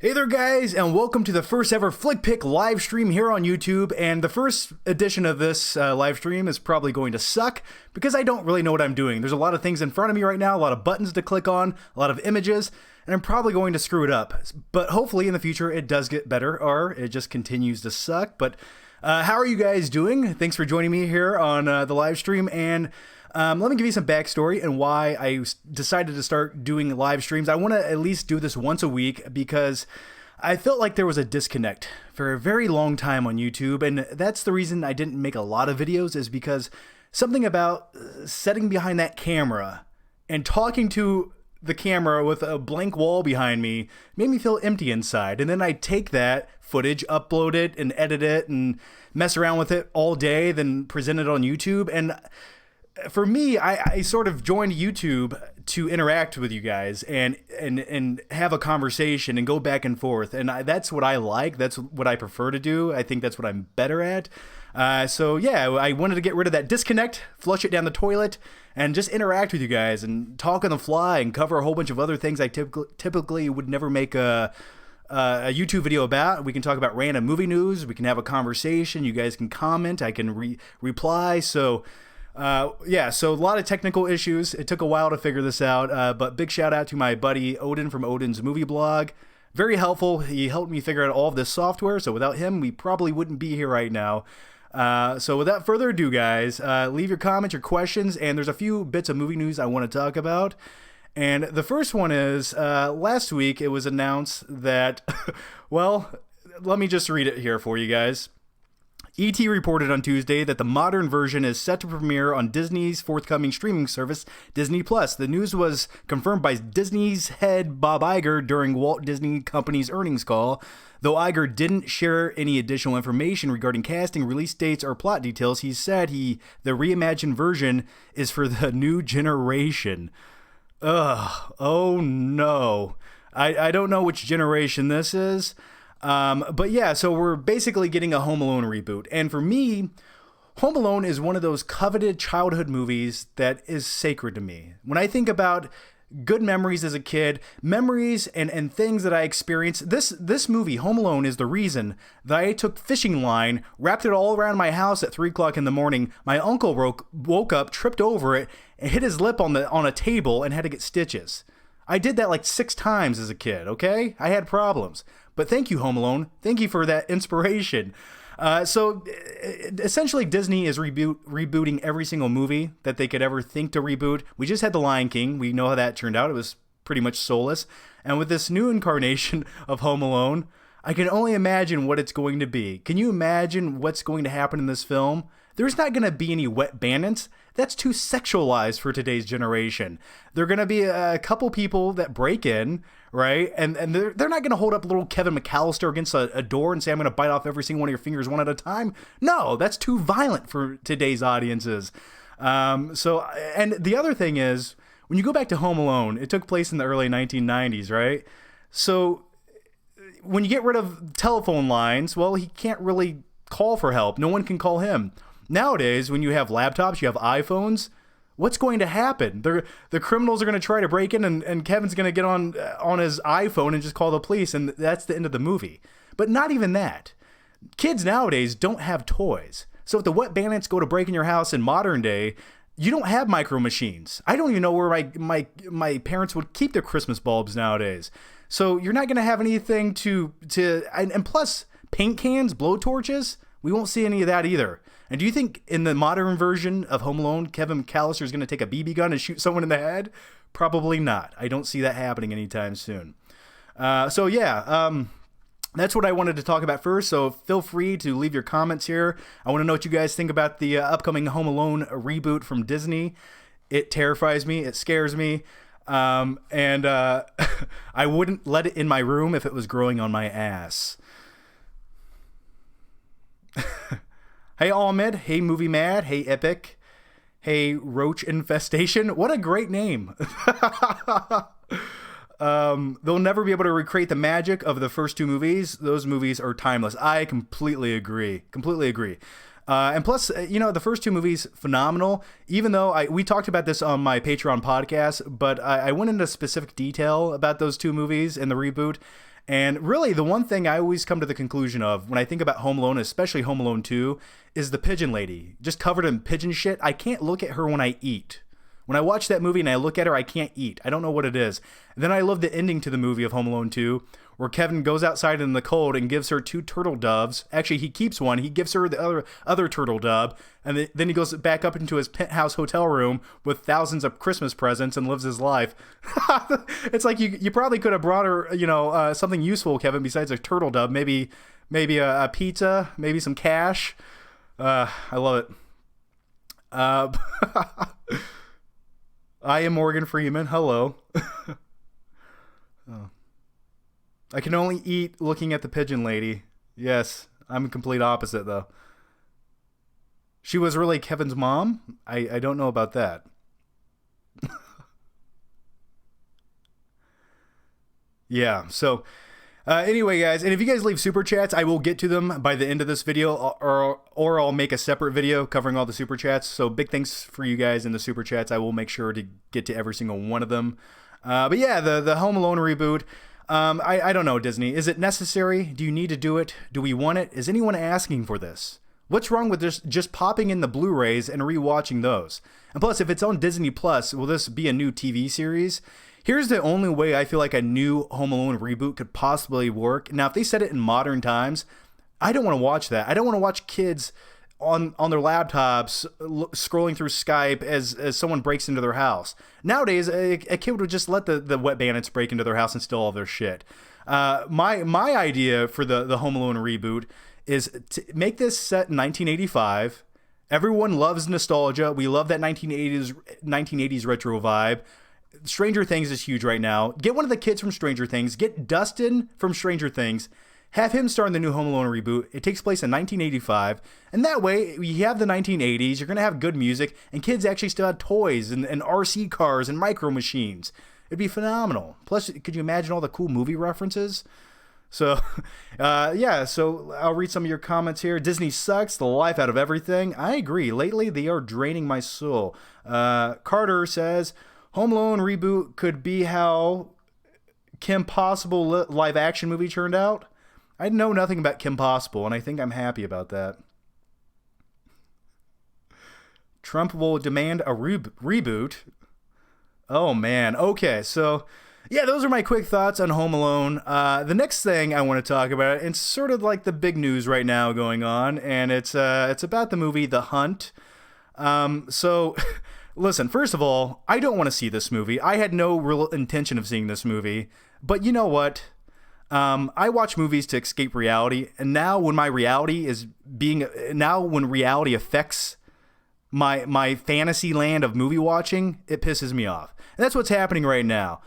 Hey there guys, and welcome to the first ever Flick Pick live stream here on YouTube. And the first edition of this live stream is probably going to suck because I don't really know what I'm doing. There's a lot of things in front of me right now, a lot of buttons to click on, a lot of images, and I'm probably going to screw it up. But hopefully in the future it does get better, or it just continues to suck. But how are you guys doing? Thanks for joining me here on the live stream. And let me give you some backstory and why I decided to start doing live streams. I want to at least do this once a week because I felt like there was a disconnect for a very long time on YouTube. And that's the reason I didn't make a lot of videos, is because something about sitting behind that camera and talking to the camera with a blank wall behind me made me feel empty inside. And then I take that footage, upload it, and edit it and mess around with it all day, then present it on YouTube. And for me, I sort of joined YouTube to interact with you guys and have a conversation and go back and forth. And that's what I like. That's what I prefer to do. I think that's what I'm better at. So yeah, I wanted to get rid of that disconnect, flush it down the toilet, and just interact with you guys and talk on the fly and cover a whole bunch of other things I typically would never make a YouTube video about. We can talk about random movie news. We can have a conversation. You guys can comment. I can reply. So yeah, so a lot of technical issues. It took a while to figure this out, but big shout out to my buddy Odin from Odin's Movie Blog. Very helpful. He helped me figure out all of this software, so without him, we probably wouldn't be here right now. So without further ado, guys, leave your comments, your questions, and there's a few bits of movie news I want to talk about. And the first one is, last week it was announced that, well, let me just read it here for you guys. E.T. reported on Tuesday that the modern version is set to premiere on Disney's forthcoming streaming service, Disney+. The news was confirmed by Disney's head Bob Iger during Walt Disney Company's earnings call. Though Iger didn't share any additional information regarding casting, release dates, or plot details, he said the reimagined version is for the new generation. Ugh, oh no. I don't know which generation this is. But yeah, so we're basically getting a Home Alone reboot. And for me, Home Alone is one of those coveted childhood movies that is sacred to me. When I think about good memories as a kid, memories and things that I experienced, this movie, Home Alone, is the reason that I took fishing line, wrapped it all around my house at 3 o'clock in the morning. My uncle woke up, tripped over it, and hit his lip on a table and had to get stitches. I did that like 6 times as a kid, okay? I had problems. But thank you, Home Alone. Thank you for that inspiration. So essentially, Disney is rebooting every single movie that they could ever think to reboot. We just had The Lion King. We know how that turned out. It was pretty much soulless. And with this new incarnation of Home Alone, I can only imagine what it's going to be. Can you imagine what's going to happen in this film? There's not going to be any wet bandits. That's too sexualized for today's generation. There are going to be a couple people that break in, right? And they're not going to hold up little Kevin McAllister against a door and say, I'm going to bite off every single one of your fingers one at a time. No, that's too violent for today's audiences. So, and the other thing is, when you go back to Home Alone, it took place in the early 1990s, right? So when you get rid of telephone lines, well, he can't really call for help. No one can call him. Nowadays, when you have laptops, you have iPhones, what's going to happen? The criminals are going to try to break in, and Kevin's going to get on his iPhone and just call the police, and that's the end of the movie. But not even that. Kids nowadays don't have toys. So if the wet bandits go to break in your house in modern day, you don't have micro machines. I don't even know where my parents would keep their Christmas bulbs nowadays. So you're not going to have anything and plus paint cans, blowtorches, we won't see any of that either. And do you think in the modern version of Home Alone, Kevin McAllister is going to take a BB gun and shoot someone in the head? Probably not. I don't see that happening anytime soon. So yeah, that's what I wanted to talk about first. So feel free to leave your comments here. I want to know what you guys think about the upcoming Home Alone reboot from Disney. It terrifies me. It scares me. And I wouldn't let it in my room if it was growing on my ass. Hey Ahmed, hey Movie Mad, hey Epic, hey Roach Infestation. What a great name. They'll never be able to recreate the magic of the first 2 movies. Those movies are timeless. I completely agree. And plus, the first 2 movies, phenomenal. Even though we talked about this on my Patreon podcast, but I went into specific detail about those 2 movies and the reboot. And really, the one thing I always come to the conclusion of when I think about Home Alone, especially Home Alone 2, is the pigeon lady. Just covered in pigeon shit. I can't look at her when I eat. When I watch that movie and I look at her, I can't eat. I don't know what it is. And then I love the ending to the movie of Home Alone 2, where Kevin goes outside in the cold and gives her 2 turtle doves. Actually, he keeps one. He gives her the other turtle dove. And then he goes back up into his penthouse hotel room with thousands of Christmas presents and lives his life. It's like you probably could have brought her, something useful, Kevin, besides a turtle dove. Maybe a pizza, maybe some cash. I love it. I am Morgan Freeman. Hello. Oh. I can only eat looking at the pigeon lady. Yes, I'm a complete opposite, though. She was really Kevin's mom? I don't know about that. Yeah, so anyway, guys, and if you guys leave super chats, I will get to them by the end of this video, or I'll make a separate video covering all the super chats. So big thanks for you guys in the super chats. I will make sure to get to every single one of them. But yeah, the Home Alone reboot. I don't know, Disney. Is it necessary? Do you need to do it? Do we want it? Is anyone asking for this? What's wrong with this just popping in the Blu-rays and rewatching those? And plus, if it's on Disney Plus, will this be a new TV series? Here's the only way I feel like a new Home Alone reboot could possibly work. Now, if they set it in modern times, I don't want to watch that. I don't want to watch kids on their laptops scrolling through Skype as someone breaks into their house. Nowadays, a kid would just let the wet bandits break into their house and steal all their shit. My idea for the Home Alone reboot is to make this set in 1985. Everyone loves nostalgia. We love that 1980s retro vibe. Stranger Things is huge right now. Get one of the kids from Stranger Things. Get Dustin from Stranger Things. Have him star in the new Home Alone reboot. It takes place in 1985. And that way, you have the 1980s. You're going to have good music. And kids actually still have toys and RC cars and micro machines. It'd be phenomenal. Plus, could you imagine all the cool movie references? So, yeah, so I'll read some of your comments here. Disney sucks the life out of everything. I agree. Lately, they are draining my soul. Carter says, Home Alone reboot could be how Kim Possible live action movie turned out. I know nothing about Kim Possible, and I think I'm happy about that. Trump will demand a reboot. Oh, man. Okay, so yeah, those are my quick thoughts on Home Alone. The next thing I want to talk about, it's sort of like the big news right now going on, and it's about the movie The Hunt. So listen, first of all, I don't want to see this movie. I had no real intention of seeing this movie, but you know what? I watch movies to escape reality, and now when reality affects my fantasy land of movie watching, it pisses me off. And that's what's happening right now.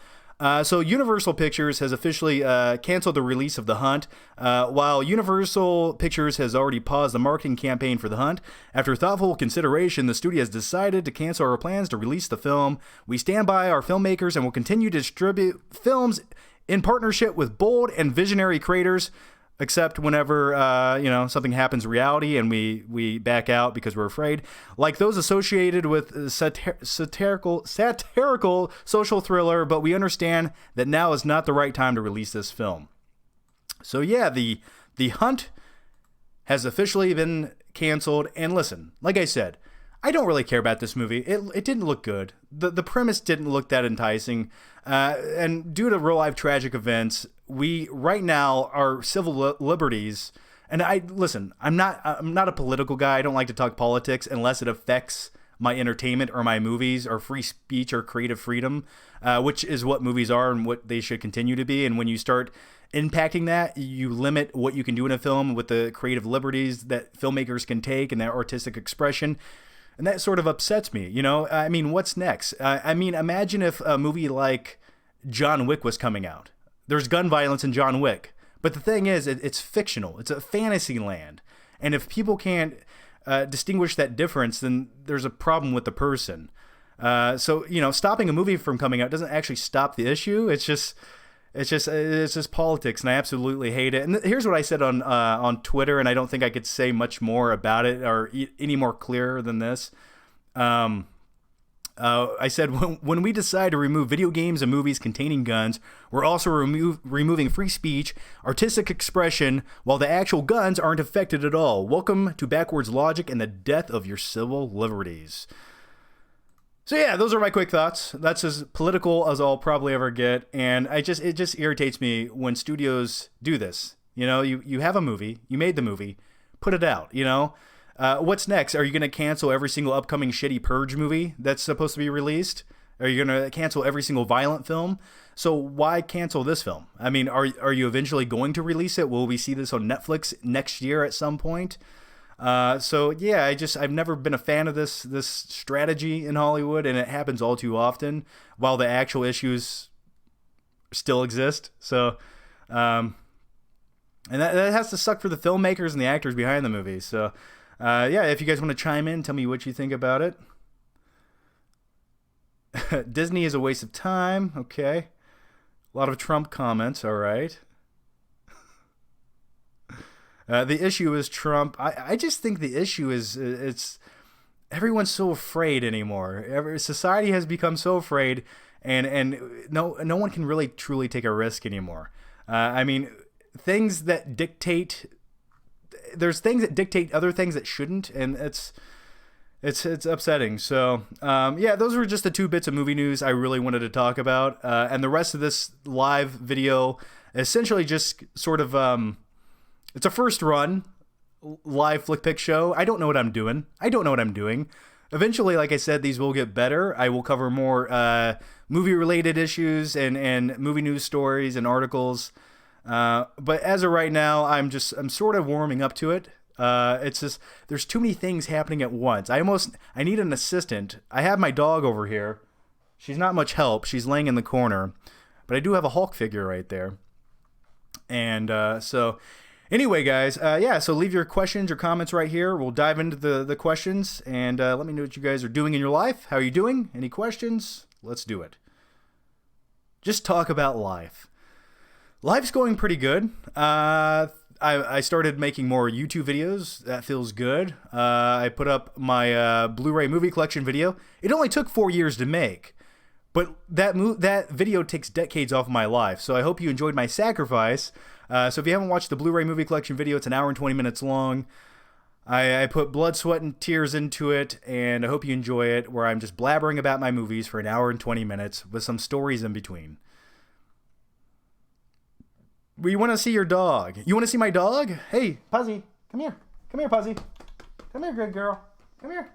So Universal Pictures has officially canceled the release of The Hunt, while Universal Pictures has already paused the marketing campaign for The Hunt. After thoughtful consideration, the studio has decided to cancel our plans to release the film. We stand by our filmmakers and will continue to distribute films in partnership with bold and visionary creators, except whenever something happens in reality and we back out because we're afraid, like those associated with satirical social thriller. But we understand that now is not the right time to release this film. So yeah, the Hunt has officially been canceled. And listen, like I said, I don't really care about this movie. It didn't look good. The premise didn't look that enticing. And due to real life tragic events, we right now our civil liberties. And I'm not a political guy. I don't like to talk politics unless it affects my entertainment or my movies or free speech or creative freedom, which is what movies are and what they should continue to be. And when you start impacting that, you limit what you can do in a film with the creative liberties that filmmakers can take and their artistic expression. And that sort of upsets me, I mean, what's next? Imagine if a movie like John Wick was coming out. There's gun violence in John Wick. But the thing is, it's fictional. It's a fantasy land. And if people can't distinguish that difference, then there's a problem with the person. So, stopping a movie from coming out doesn't actually stop the issue. It's just politics, and I absolutely hate it. And here's what I said on Twitter, and I don't think I could say much more about it or any more clear than this. I said, when we decide to remove video games and movies containing guns, we're also removing free speech, artistic expression, while the actual guns aren't affected at all. Welcome to backwards logic and the death of your civil liberties. So yeah, those are my quick thoughts. That's as political as I'll probably ever get, and it just irritates me when studios do this. You know, you have a movie, you made the movie, put it out, you know? What's next? Are you going to cancel every single upcoming shitty Purge movie that's supposed to be released? Are you going to cancel every single violent film? So why cancel this film? I mean, are you eventually going to release it? Will we see this on Netflix next year at some point? So yeah, I've never been a fan of this strategy in Hollywood, and it happens all too often while the actual issues still exist. So, and that has to suck for the filmmakers and the actors behind the movies. So, yeah, if you guys want to chime in, tell me what you think about it. Disney is a waste of time. Okay. A lot of Trump comments. All right. The issue is Trump. I just think the issue is it's everyone's so afraid anymore. Society has become so afraid, and no one can really truly take a risk anymore. I mean, there's things that dictate other things that shouldn't, and it's upsetting. So yeah, those were just the 2 bits of movie news I really wanted to talk about, and the rest of this live video essentially just sort of it's a first run live flick pick show. I don't know what I'm doing. Eventually, like I said, these will get better. I will cover more movie related issues and movie news stories and articles. But as of right now, I'm sort of warming up to it. It's just, there's too many things happening at once. I need an assistant. I have my dog over here. She's not much help. She's laying in the corner, but I do have a Hulk figure right there. And, so anyway, guys, yeah, so leave your questions or comments right here. We'll dive into the questions, and, let me know what you guys are doing in your life. How are you doing? Any questions? Let's do it. Just talk about life. Life's going pretty good. I started making more YouTube videos. That feels good. I put up my Blu-ray movie collection video. It only took 4 years to make, but that video takes decades off my life. So I hope you enjoyed my sacrifice. So if you haven't watched the Blu-ray movie collection video, it's an hour and 20 minutes long. I put blood, sweat, and tears into it, and I hope you enjoy it, where I'm just blabbering about my movies for an hour and 20 minutes with some stories in between. We want to see your dog. You want to see my dog? Hey, Puzzy, come here. Come here, Puzzy. Come here, good girl. Come here.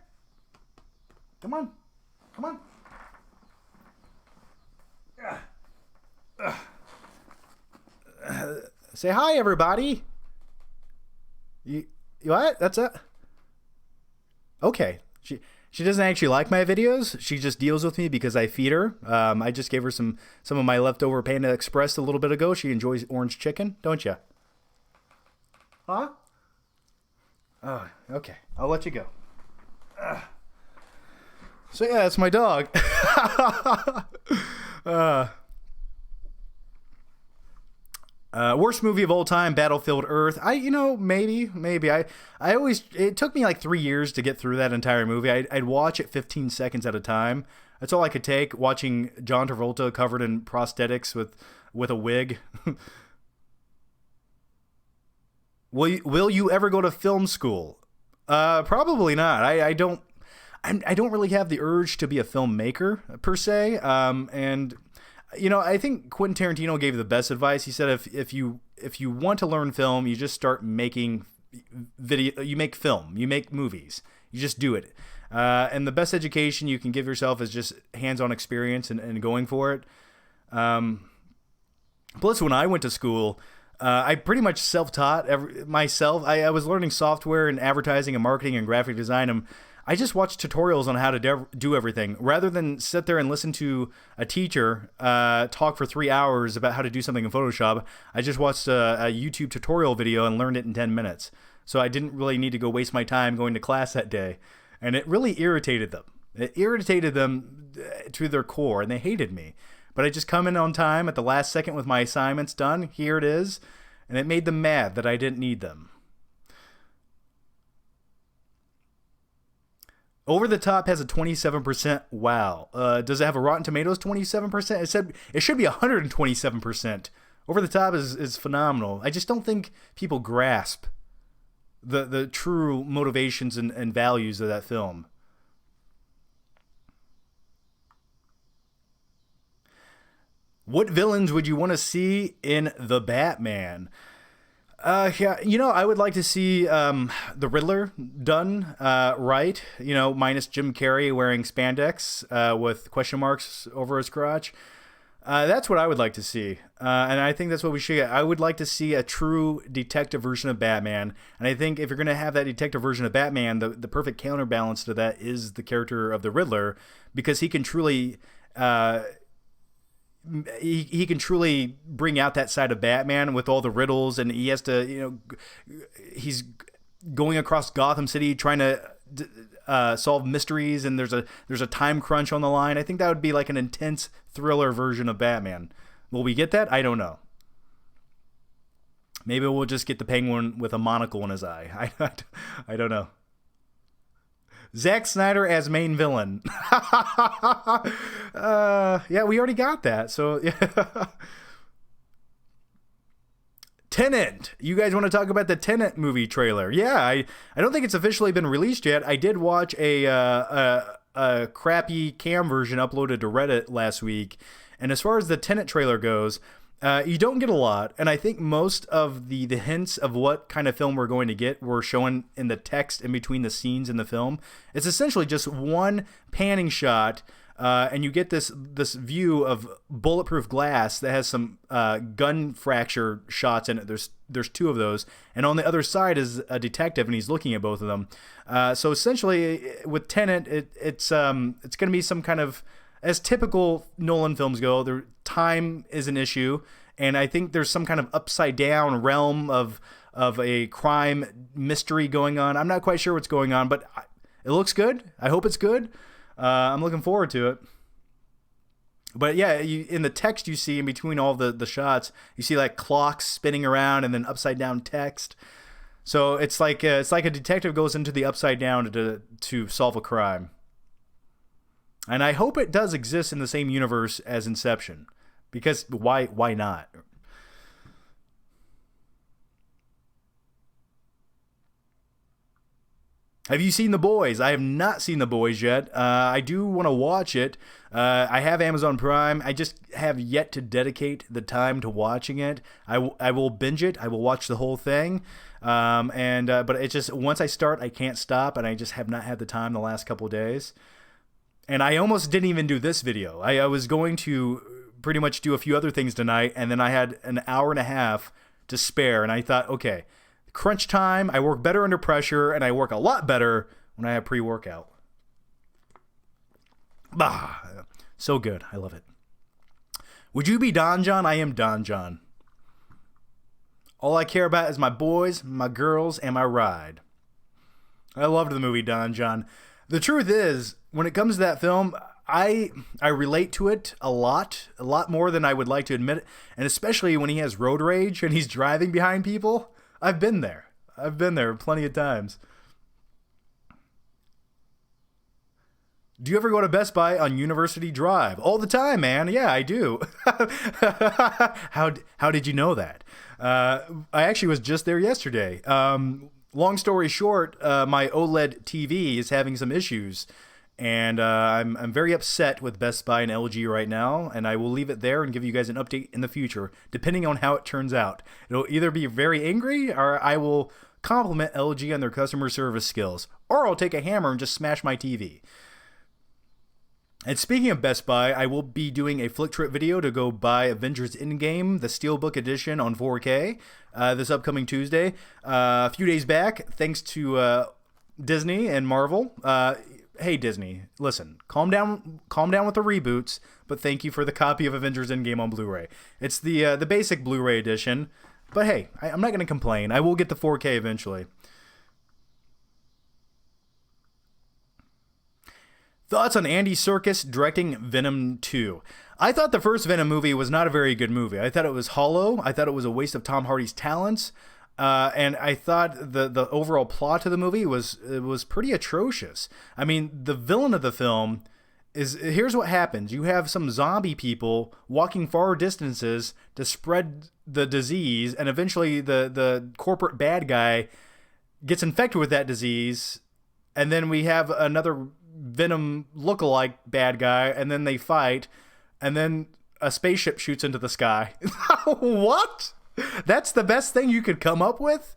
Come on. Come on. Say hi, everybody. You what? That's it? Okay. She doesn't actually like my videos. She just deals with me because I feed her. I just gave her some of my leftover Panda Express a little bit ago. She enjoys orange chicken, don't you? Huh? Oh, okay. I'll let you go. So yeah, that's my dog. Worst movie of all time, Battlefield Earth. Maybe. It took me like 3 years to get through that entire movie. I'd watch it 15 seconds at a time. That's all I could take, watching John Travolta covered in prosthetics with a wig. Will you ever go to film school? Probably not. I don't really have the urge to be a filmmaker per se. And I think Quentin Tarantino gave the best advice. He said if you want to learn film, you just start making video. You make film. You make movies. You just do it. And the best education you can give yourself is just hands-on experience and going for it. Plus, when I went to school, I pretty much self-taught myself. I was learning software and advertising and marketing and graphic design. And I just watched tutorials on how to do everything rather than sit there and listen to a teacher talk for 3 hours about how to do something in Photoshop. I just watched a YouTube tutorial video and learned it in 10 minutes. So I didn't really need to go waste my time going to class that day. And it really irritated them. It irritated them to their core, and they hated me. But I just come in on time at the last second with my assignments done. Here it is. And it made them mad that I didn't need them. Over the Top has a 27%. Wow. Does it have a Rotten Tomatoes 27%? It said it should be 127%. Over the Top is phenomenal. I just don't think people grasp the true motivations and values of that film. What villains would you want to see in The Batman? Yeah, I would like to see the Riddler done right. Minus Jim Carrey wearing spandex with question marks over his crotch. That's what I would like to see, and I think that's what we should get. I would like to see a true detective version of Batman, and I think if you're going to have that detective version of Batman, the perfect counterbalance to that is the character of the Riddler, because he can truly he can truly bring out that side of Batman with all the riddles, and he has to, he's going across Gotham City trying to solve mysteries, and there's a time crunch on the line. I think that would be like an intense thriller version of Batman. Will we get that? I don't know. Maybe we'll just get the Penguin with a monocle in his eye. I don't know. Zack Snyder as main villain. Yeah, we already got that. So, yeah. Tenet. You guys want to talk about the Tenet movie trailer? Yeah, I don't think it's officially been released yet. I did watch a crappy cam version uploaded to Reddit last week. And as far as the Tenet trailer goes, you don't get a lot, and I think most of the hints of what kind of film we're going to get were shown in the text in between the scenes in the film. It's essentially just one panning shot, and you get this view of bulletproof glass that has some gun fracture shots in it. There's two of those, and on the other side is a detective, and he's looking at both of them. So essentially, with Tenet, it's going to be some kind of, as typical Nolan films go, their time is an issue, and I think there's some kind of upside down realm of a crime mystery going on. I'm not quite sure what's going on, but it looks good. I hope it's good. I'm looking forward to it. But yeah, in the text you see in between all the shots, you see like clocks spinning around and then upside down text. So it's like a detective goes into the upside down to solve a crime. And I hope it does exist in the same universe as Inception, because why not? Have you seen The Boys? I have not seen The Boys yet. I do want to watch it. I have Amazon Prime. I just have yet to dedicate the time to watching it. I will binge it. I will watch the whole thing. But it just, once I start, I can't stop, and I just have not had the time the last couple of days. And I almost didn't even do this video. I was going to pretty much do a few other things tonight, and then I had an hour and a half to spare, and I thought, okay, crunch time, I work better under pressure, and I work a lot better when I have pre-workout. Bah, so good. I love it. Would you be Don John? I am Don John. All I care about is my boys, my girls, and my ride. I loved the movie Don John. The truth is, when it comes to that film, I relate to it a lot more than I would like to admit, and especially when he has road rage and he's driving behind people. I've been there plenty of times. Do you ever go to Best Buy on University Drive? All the time, man. Yeah, I do. How did you know that? I actually was just there yesterday. Long story short, my OLED TV is having some issues, and I'm very upset with Best Buy and LG right now, and I will leave it there and give you guys an update in the future, depending on how it turns out. It'll either be very angry, or I will compliment LG on their customer service skills, or I'll take a hammer and just smash my TV. And speaking of Best Buy, I will be doing a Flick Trip video to go buy Avengers Endgame, the Steelbook Edition on 4K, this upcoming Tuesday. A few days back, thanks to Disney and Marvel. Hey Disney, listen, calm down with the reboots, but thank you for the copy of Avengers Endgame on Blu-ray. It's the basic Blu-ray edition, but hey, I'm not going to complain. I will get the 4K eventually. Thoughts on Andy Serkis directing Venom 2? I thought the first Venom movie was not a very good movie. I thought it was hollow. I thought it was a waste of Tom Hardy's talents. And I thought the overall plot of the movie was pretty atrocious. I mean, the villain of the film is, here's what happens. You have some zombie people walking far distances to spread the disease, and eventually the corporate bad guy gets infected with that disease, and then we have another Venom lookalike bad guy, and then they fight, and then a spaceship shoots into the sky. What? That's the best thing you could come up with?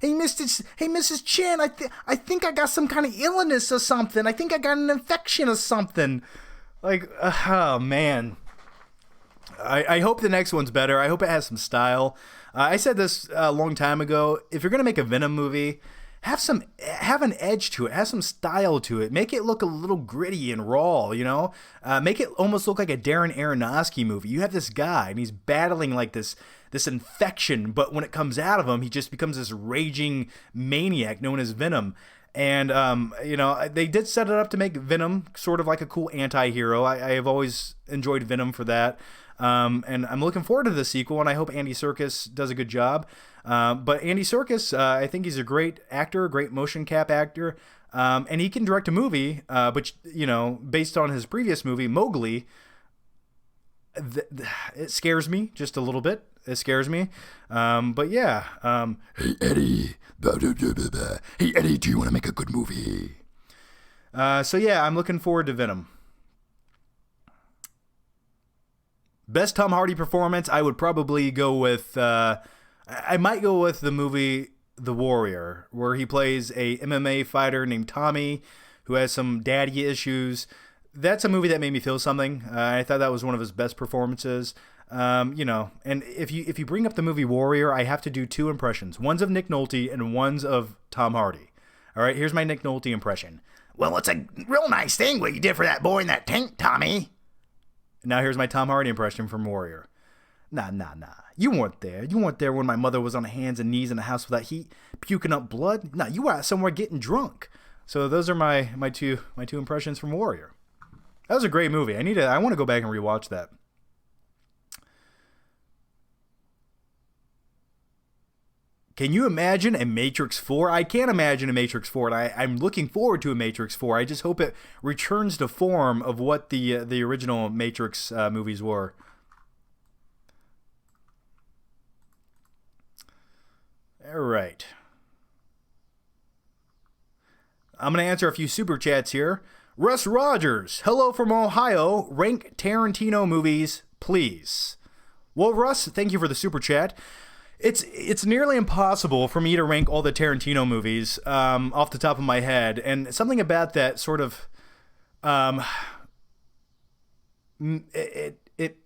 Hey, Mrs. Chan, I think I got some kind of illness or something. I think I got an infection or something. Like, oh, man. I hope the next one's better. I hope it has some style. I said this a long time ago. If you're going to make a Venom movie, have an edge to it. Have some style to it. Make it look a little gritty and raw, you know? Make it almost look like a Darren Aronofsky movie. You have this guy, and he's battling like this infection, but when it comes out of him, he just becomes this raging maniac known as Venom. And, you know, they did set it up to make Venom sort of like a cool anti-hero. I have always enjoyed Venom for that. And I'm looking forward to the sequel, and I hope Andy Serkis does a good job. But Andy Serkis, I think he's a great actor, great motion cap actor, and he can direct a movie, but, you know, based on his previous movie, Mowgli, it scares me just a little bit. It scares me. But yeah. Hey, Eddie. Hey, Eddie, do you want to make a good movie? So yeah, I'm looking forward to Venom. Best Tom Hardy performance, I would probably go with, I might go with the movie The Warrior, where he plays a MMA fighter named Tommy who has some daddy issues. That's a movie that made me feel something. I thought that was one of his best performances. You know, and if you bring up the movie Warrior, I have to do two impressions. One's of Nick Nolte and one's of Tom Hardy. All right, here's my Nick Nolte impression. Well, it's a real nice thing what you did for that boy in that tank, Tommy. Now here's my Tom Hardy impression from Warrior. Nah. You weren't there. You weren't there when my mother was on her hands and knees in the house without heat, puking up blood. Nah, you were out somewhere getting drunk. So those are my two impressions from Warrior. That was a great movie. I want to go back and rewatch that. Can you imagine a Matrix 4? I can't imagine a Matrix 4, and I'm looking forward to a Matrix 4. I just hope it returns to form of what the original Matrix movies were. All right. I'm going to answer a few super chats here. Russ Rogers, hello from Ohio. Rank Tarantino movies, please. Well, Russ, thank you for the super chat. It's nearly impossible for me to rank all the Tarantino movies off the top of my head, and something about that sort of it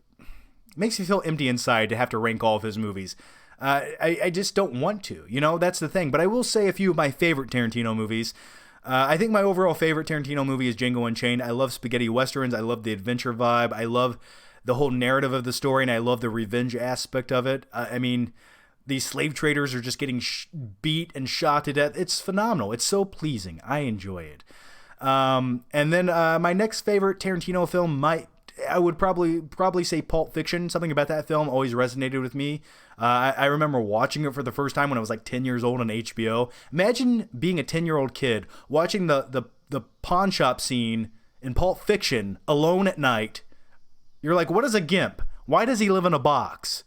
makes me feel empty inside to have to rank all of his movies. I just don't want to, you know, that's the thing. But I will say a few of my favorite Tarantino movies. I think my overall favorite Tarantino movie is Django Unchained. I love spaghetti westerns. I love the adventure vibe. I love the whole narrative of the story, and I love the revenge aspect of it. I mean, these slave traders are just getting beat and shot to death. It's phenomenal. It's so pleasing. I enjoy it. And then my next favorite Tarantino film I would probably say Pulp Fiction. Something about that film always resonated with me. I remember watching it for the first time when I was like 10 years old on HBO. Imagine being a 10-year-old kid watching the pawn shop scene in Pulp Fiction alone at night. You're like, what is a gimp? Why does he live in a box?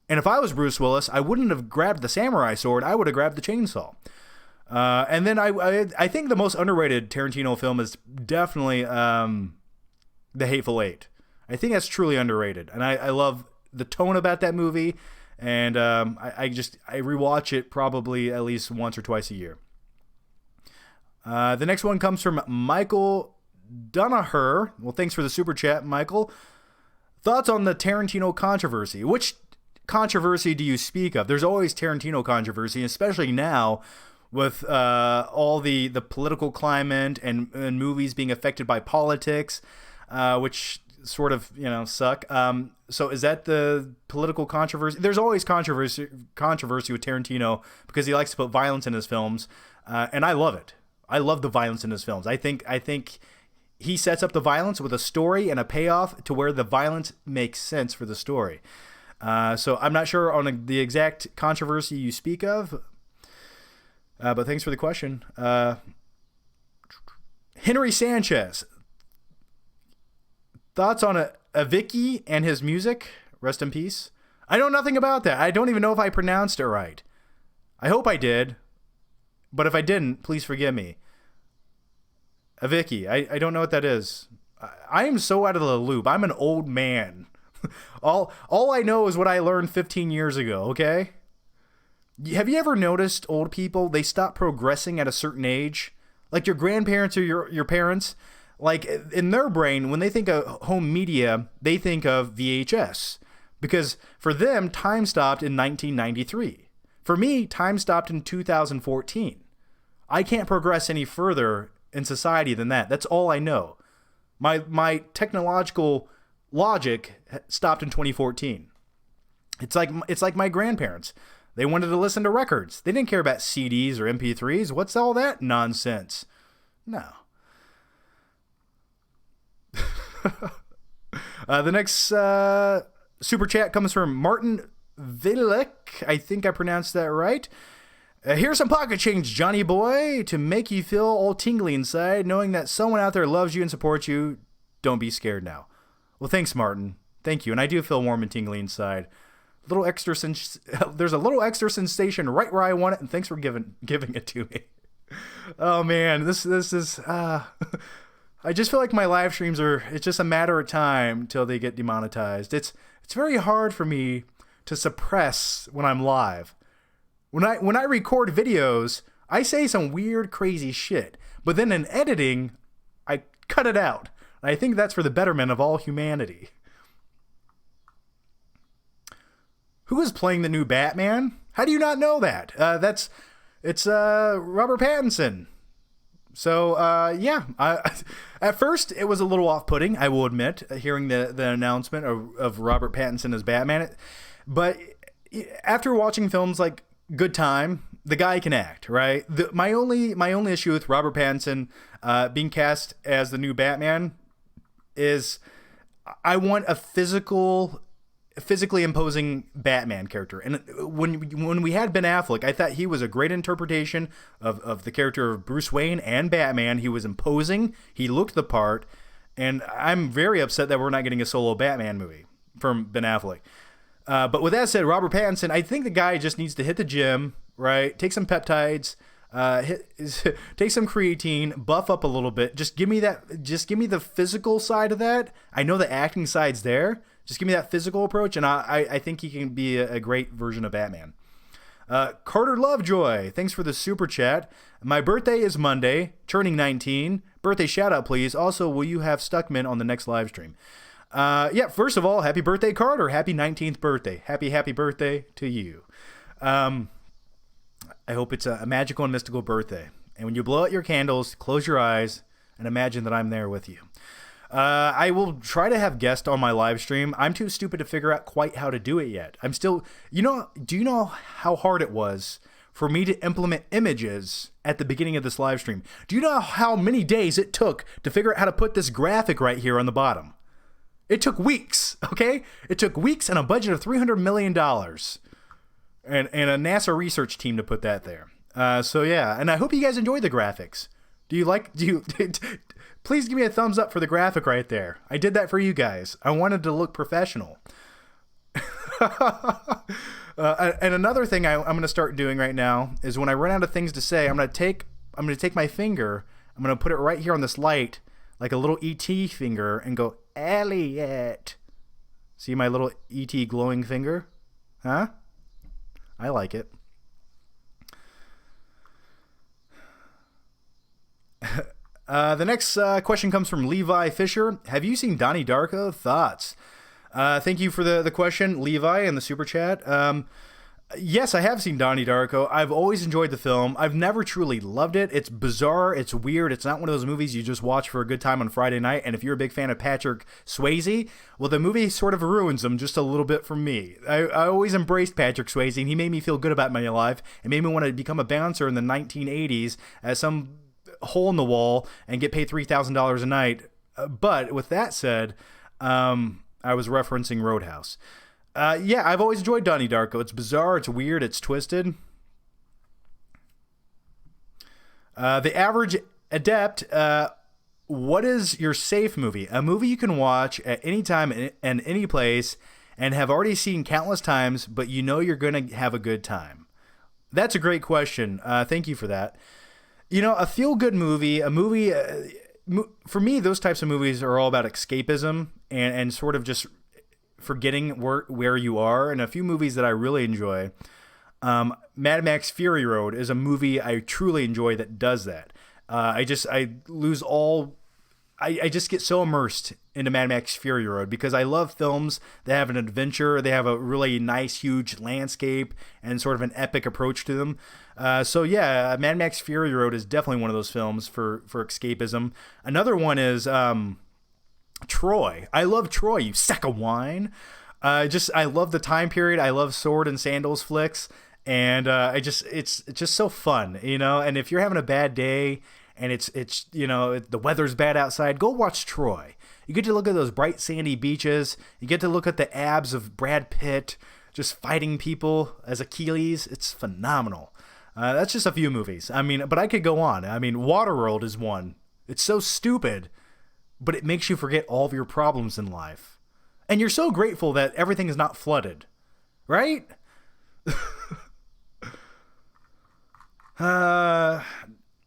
And if I was Bruce Willis, I wouldn't have grabbed the samurai sword. I would have grabbed the chainsaw. And then I think the most underrated Tarantino film is definitely The Hateful Eight. I think that's truly underrated. And I love the tone about that movie. And I rewatch it probably at least once or twice a year. The next one comes from Michael Donaher. Well, thanks for the super chat, Michael. Thoughts on the Tarantino controversy? Which controversy do you speak of? There's always Tarantino controversy, especially now with all the political climate and movies being affected by politics, which sort of, you know, suck. So is that the political controversy? There's always controversy with Tarantino because he likes to put violence in his films, and I love it. I love the violence in his films. I think he sets up the violence with a story and a payoff to where the violence makes sense for the story. So I'm not sure on the exact controversy you speak of, but thanks for the question. Henry Sanchez, thoughts on a Vicky and his music? Rest in peace. I know nothing about that. I don't even know if I pronounced it right. I hope I did, but if I didn't, please forgive me. A Vicky, I don't know what that is. I am so out of the loop. I'm an old man. All I know is what I learned 15 years ago, okay? Have you ever noticed old people, they stop progressing at a certain age? Like your grandparents or your parents, like in their brain, when they think of home media, they think of VHS. Because for them, time stopped in 1993. For me, time stopped in 2014. I can't progress any further in society than that. That's all I know. My technological logic stopped in 2014. It's like my grandparents. They wanted to listen to records. They didn't care about CDs or MP3s. What's all that nonsense? No. The next super chat comes from Martin Vilek. I think I pronounced that right. Here's some pocket change, Johnny boy, to make you feel all tingly inside, knowing that someone out there loves you and supports you. Don't be scared now. Well, thanks, Martin. Thank you. And I do feel warm and tingly inside. There's a little extra sensation right where I want it, and thanks for giving it to me. Oh man, this is I just feel like my live streams it's just a matter of time till they get demonetized. It's very hard for me to suppress when I'm live. When I record videos, I say some weird crazy shit, but then in editing, I cut it out. I think that's for the betterment of all humanity. Who is playing the new Batman? How do you not know that? It's Robert Pattinson. So yeah, at first it was a little off-putting, I will admit, hearing the announcement of Robert Pattinson as Batman. But after watching films like Good Time, the guy can act, right? My only issue with Robert Pattinson being cast as the new Batman is I want a physically imposing Batman character. And when we had Ben Affleck, I thought he was a great interpretation of the character of Bruce Wayne and Batman. He was imposing, he looked the part, and I'm very upset that we're not getting a solo Batman movie from Ben Affleck. But with that said, Robert Pattinson, I think the guy just needs to hit the gym, right? Take some peptides, take some creatine, buff up a little bit. Just give me the physical side of that. I know the acting side's there. Just give me that physical approach, and I think he can be a great version of Batman. Carter Lovejoy, thanks for the super chat. My birthday is Monday, turning 19. Birthday shout out, please. Also, will you have Stuckman on the next live stream? Yeah, first of all, happy birthday, Carter. Happy 19th birthday. Happy birthday to you. I hope it's a magical and mystical birthday. And when you blow out your candles, close your eyes and imagine that I'm there with you. I will try to have guests on my live stream. I'm too stupid to figure out quite how to do it yet. I'm still, do you know how hard it was for me to implement images at the beginning of this live stream? Do you know how many days it took to figure out how to put this graphic right here on the bottom? It took weeks, okay? It took weeks and a budget of $300 million and a NASA research team to put that there. So yeah, and I hope you guys enjoyed the graphics. Please give me a thumbs up for the graphic right there. I did that for you guys. I wanted to look professional. And another thing I'm going to start doing right now is when I run out of things to say, I'm going to take my finger, I'm going to put it right here on this light, like a little ET finger, and go, Elliot. See my little ET glowing finger? Huh? I like it. The next question comes from Levi Fisher. Have you seen Donnie Darko? Thoughts? Thank you for the question, Levi, and the super chat. Yes, I have seen Donnie Darko. I've always enjoyed the film. I've never truly loved it. It's bizarre. It's weird. It's not one of those movies you just watch for a good time on Friday night. And if you're a big fan of Patrick Swayze, well, the movie sort of ruins him just a little bit for me. I always embraced Patrick Swayze, and he made me feel good about my life. It made me want to become a bouncer in the 1980s as some hole in the wall and get paid $3,000 a night. But with that said, I was referencing Roadhouse. Yeah, I've always enjoyed Donnie Darko. It's bizarre, it's weird, it's twisted. The average adept, what is your safe movie? A movie you can watch at any time and any place and have already seen countless times, but you know you're going to have a good time. That's a great question. Thank you for that. You know, a feel-good movie, a movie, for me, those types of movies are all about escapism and sort of just forgetting where you are. And a few movies that I really enjoy, Mad Max Fury Road is a movie I truly enjoy that does that. I just get so immersed into Mad Max Fury Road because I love films that have an adventure. They have a really nice, huge landscape and sort of an epic approach to them. So yeah, Mad Max Fury Road is definitely one of those films for escapism. Another one is Troy. I love Troy, you sack of wine. I love the time period. I love sword and sandals flicks. And it's just so fun, you know. And if you're having a bad day and it's the weather's bad outside, go watch Troy. You get to look at those bright sandy beaches. You get to look at the abs of Brad Pitt just fighting people as Achilles. It's phenomenal. That's just a few movies. I mean, but I could go on. I mean, Waterworld is one. It's so stupid, but it makes you forget all of your problems in life. And you're so grateful that everything is not flooded, right?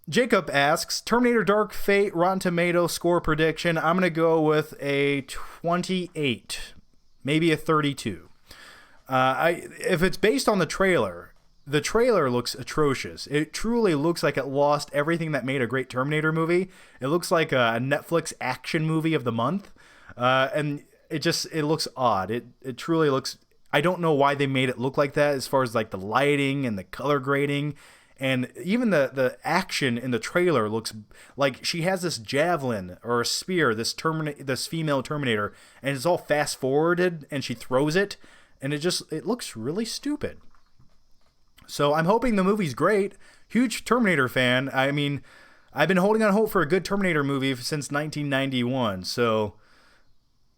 Jacob asks, Terminator Dark Fate Rotten Tomato score prediction. I'm going to go with a 28, maybe a 32. If it's based on the trailer looks atrocious. It truly looks like it lost everything that made a great Terminator movie. It looks like a Netflix action movie of the month. And it looks odd. It truly looks, I don't know why they made it look like that as far as like the lighting and the color grading. And even the action in the trailer looks like she has this javelin or a spear, this female Terminator, and it's all fast forwarded and she throws it. And it looks really stupid. So I'm hoping the movie's great. Huge Terminator fan. I mean, I've been holding on hope for a good Terminator movie since 1991. So,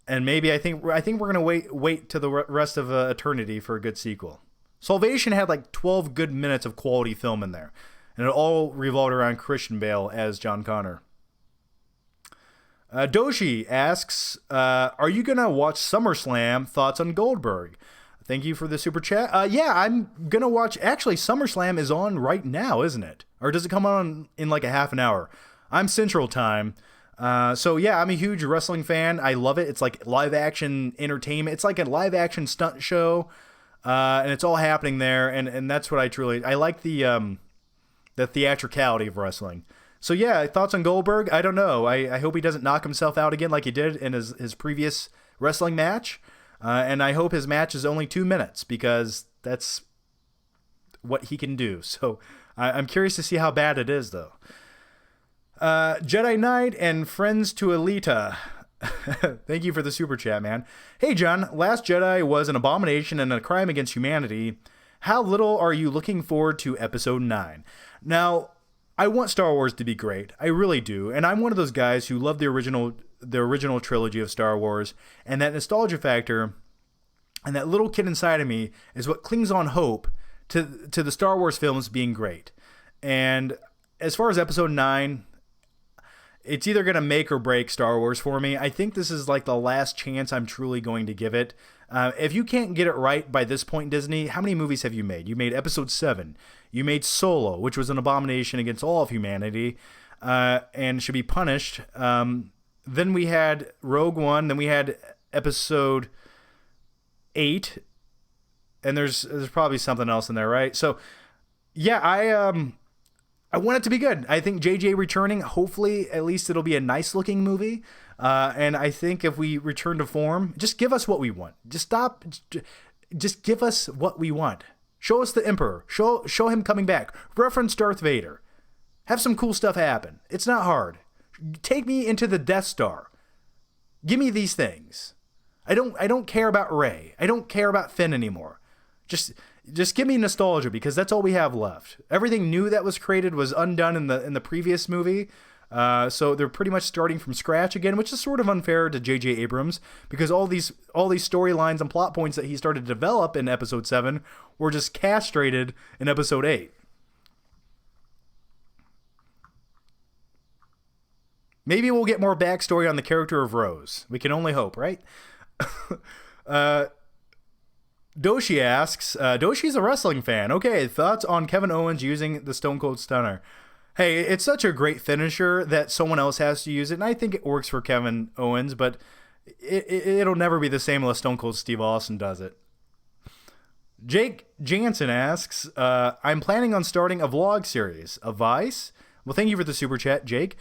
and maybe I think we're gonna wait to the rest of eternity for a good sequel. Salvation had like 12 good minutes of quality film in there, and it all revolved around Christian Bale as John Connor. Doshi asks, are you gonna watch SummerSlam? Thoughts on Goldberg? Thank you for the super chat. Yeah, I'm going to watch. Actually, SummerSlam is on right now, isn't it? Or does it come on in like a half an hour? I'm Central Time. So, yeah, I'm a huge wrestling fan. I love it. It's like live action entertainment. It's like a live action stunt show. And it's all happening there. And that's what I like the theatricality of wrestling. So, yeah, thoughts on Goldberg? I don't know. I hope he doesn't knock himself out again like he did in his previous wrestling match. And I hope his match is only 2 minutes because that's what he can do. So I'm curious to see how bad it is, though. Jedi Knight and Friends to Alita. Thank you for the super chat, man. Hey, John. Last Jedi was an abomination and a crime against humanity. How little are you looking forward to Episode 9? Now, I want Star Wars to be great. I really do. And I'm one of those guys who love the original trilogy of Star Wars, and that nostalgia factor and that little kid inside of me is what clings on hope to the Star Wars films being great. And as far as Episode 9, it's either going to make or break Star Wars for me. I think this is like the last chance I'm truly going to give it. If you can't get it right by this point, Disney, how many movies have you made? You made Episode 7. You made Solo, which was an abomination against all of humanity, and should be punished. Then we had Rogue One. Then we had Episode 8, and there's probably something else in there, right? So, yeah, I want it to be good. I think JJ returning, hopefully, at least it'll be a nice looking movie. And I think if we return to form, just give us what we want. Just give us what we want. Show us the Emperor. Show him coming back. Reference Darth Vader. Have some cool stuff happen. It's not hard. Take me into the Death Star. Give me these things. I don't care about Rey. I don't care about Finn anymore. Just give me nostalgia because that's all we have left. Everything new that was created was undone in the previous movie. So they're pretty much starting from scratch again, which is sort of unfair to J.J. Abrams because all these storylines and plot points that he started to develop in Episode 7 were just castrated in Episode 8. Maybe we'll get more backstory on the character of Rose. We can only hope, right? Doshi asks, Doshi's a wrestling fan. Okay, thoughts on Kevin Owens using the Stone Cold Stunner? Hey, it's such a great finisher that someone else has to use it, and I think it works for Kevin Owens, but it'll never be the same unless Stone Cold Steve Austin does it. Jake Jansen asks, I'm planning on starting a vlog series. Advice? Well, thank you for the super chat, Jake.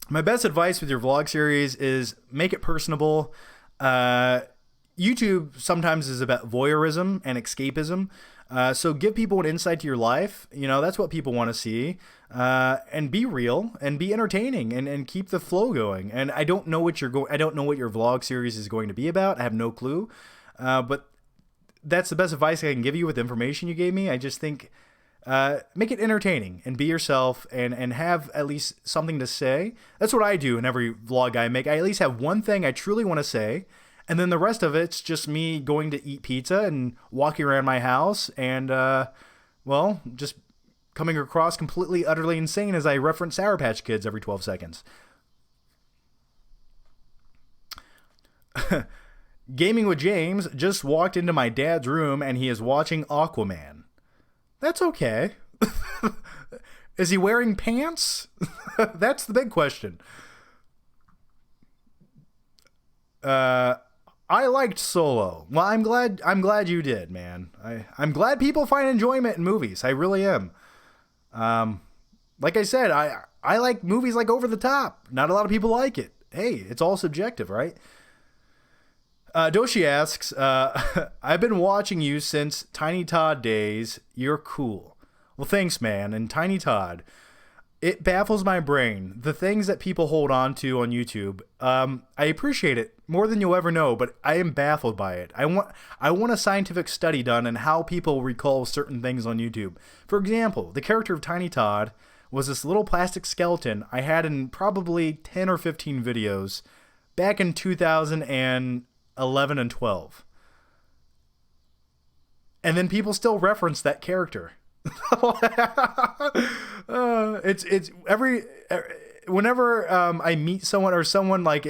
My best advice with your vlog series is make it personable. YouTube sometimes is about voyeurism and escapism. So give people an insight to your life. You know, that's what people want to see. And be real and be entertaining and keep the flow going. And I don't know what I don't know what your vlog series is going to be about. I have no clue. But that's the best advice I can give you with the information you gave me. I just think make it entertaining and be yourself and have at least something to say. That's what I do in every vlog I make. I at least have one thing I truly want to say. And then the rest of it's just me going to eat pizza and walking around my house and, well, just coming across completely, utterly insane as I reference Sour Patch Kids every 12 seconds. Gaming with James just walked into my dad's room and he is watching Aquaman. That's okay. Is he wearing pants? That's the big question. I liked Solo. Well, I'm glad you did, man. I'm glad people find enjoyment in movies. I really am. Like I said, I like movies like Over the Top. Not a lot of people like it. Hey, it's all subjective, right? Doshi asks, I've been watching you since Tiny Todd days. You're cool. Well, thanks, man. And Tiny Todd, it baffles my brain. The things that people hold on to on YouTube, I appreciate it more than you'll ever know, but I am baffled by it. I want a scientific study done on how people recall certain things on YouTube. For example, the character of Tiny Todd was this little plastic skeleton I had in probably 10 or 15 videos back in 2011 and 12. And then people still reference that character. It's whenever I meet someone or someone like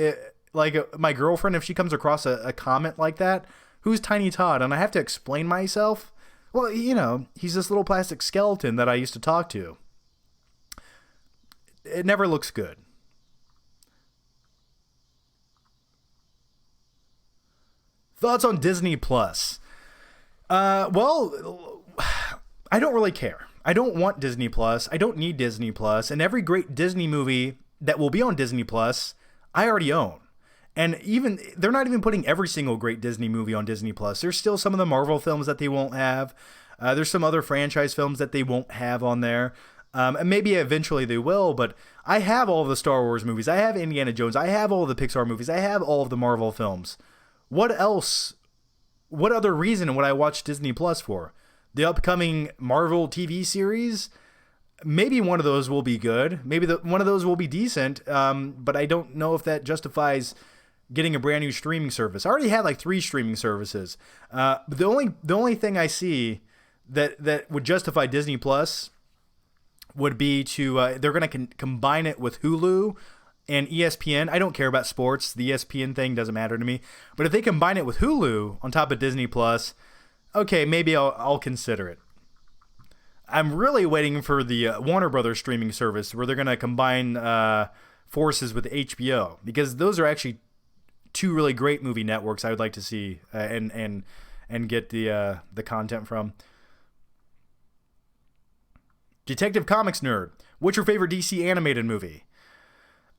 my girlfriend, if she comes across a comment like that, who's Tiny Todd? And I have to explain myself. Well, you know, he's this little plastic skeleton that I used to talk to. It never looks good. Thoughts on Disney Plus? Well, I don't really care. I don't want Disney Plus. I don't need Disney Plus. And every great Disney movie that will be on Disney Plus, I already own. And even they're not even putting every single great Disney movie on Disney Plus. There's still some of the Marvel films that they won't have. There's some other franchise films that they won't have on there. And maybe eventually they will, but I have all of the Star Wars movies. I have Indiana Jones. I have all of the Pixar movies. I have all of the Marvel films. What else? What other reason would I watch Disney Plus for? The upcoming Marvel TV series? Maybe one of those will be good. Maybe one of those will be decent, but I don't know if that justifies getting a brand new streaming service. I already have like 3 streaming services. But the only thing I see that would justify Disney Plus would be to they're going to combine it with Hulu and ESPN. I don't care about sports. The ESPN thing doesn't matter to me. But if they combine it with Hulu on top of Disney Plus, okay, maybe I'll consider it. I'm really waiting for the Warner Brothers streaming service where they're going to combine forces with HBO, because those are actually 2 really great movie networks I would like to see and get the content from. Detective Comics Nerd, what's your favorite DC animated movie?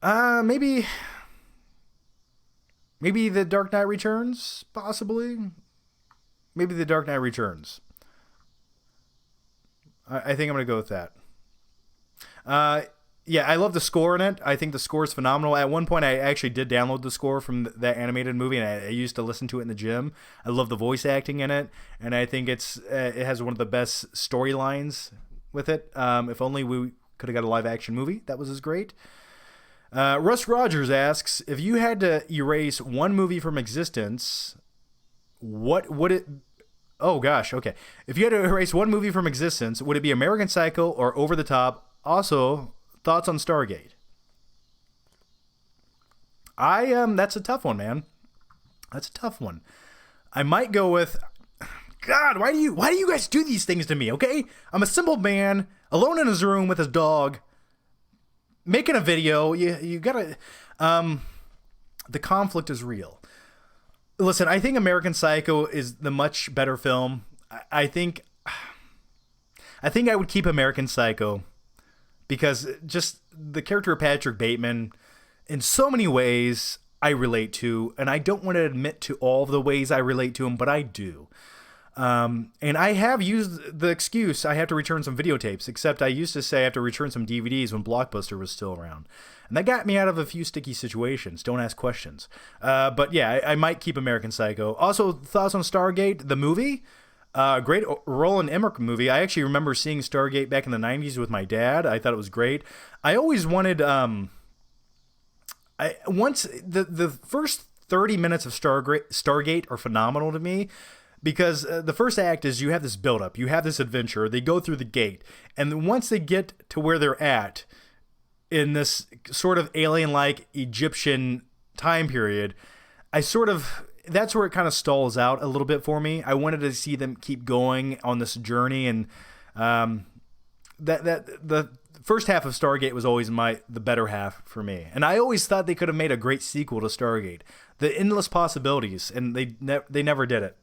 Maybe The Dark Knight Returns, possibly. Maybe The Dark Knight Returns. I think I'm going to go with that. Yeah, I love the score in it. I think the score is phenomenal. At one point, I actually did download the score from that animated movie, and I used to listen to it in the gym. I love the voice acting in it, and I think it has one of the best storylines with it. If only we Could have got a live action movie. That was as great. Russ Rogers asks, if you had to erase one movie from existence, what would it... Oh, gosh, okay. If you had to erase one movie from existence, would it be American Psycho or Over the Top? Also, thoughts on Stargate? That's a tough one, man. That's a tough one. I might go with... God, why do you guys do these things to me, okay? I'm a simple man, alone in his room with his dog, making a video. You gotta... the conflict is real. Listen, I think American Psycho is the much better film. I think I would keep American Psycho because just the character of Patrick Bateman, in so many ways, I relate to, and I don't want to admit to all of the ways I relate to him, but I do. And I have used the excuse I have to return some videotapes, except I used to say I have to return some DVDs when Blockbuster was still around. And that got me out of a few sticky situations. Don't ask questions. But yeah, I might keep American Psycho. Also, thoughts on Stargate, the movie? Great Roland Emmerich movie. I actually remember seeing Stargate back in the 90s with my dad. I thought it was great. I always wanted... the first 30 minutes of Stargate are phenomenal to me. Because the first act is you have this buildup, you have this adventure, they go through the gate, and then once they get to where they're at in this sort of alien-like Egyptian time period, that's where it kind of stalls out a little bit for me. I wanted to see them keep going on this journey, and the first half of Stargate was always the better half for me. And I always thought they could have made a great sequel to Stargate, the endless possibilities, and they never did it.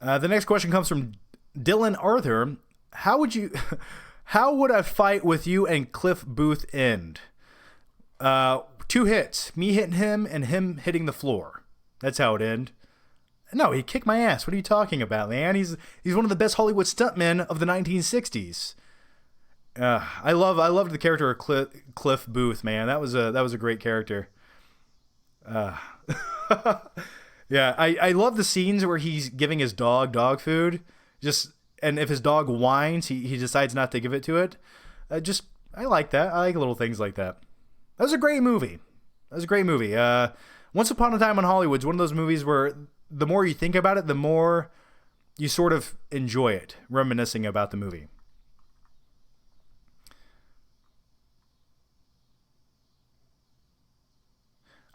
The next question comes from Dylan Arthur. How would a fight with you and Cliff Booth end? 2 hits. Me hitting him and him hitting the floor. That's how it end. No, he kicked my ass. What are you talking about, man? He's one of the best Hollywood stuntmen of the 1960s. I loved the character of Cliff Booth, man. That was a great character. Yeah, I love the scenes where he's giving his dog food, and if his dog whines, he decides not to give it to it. I like that. I like little things like that. That was a great movie. Once Upon a Time in Hollywood's one of those movies where the more you think about it, the more you sort of enjoy it, reminiscing about the movie.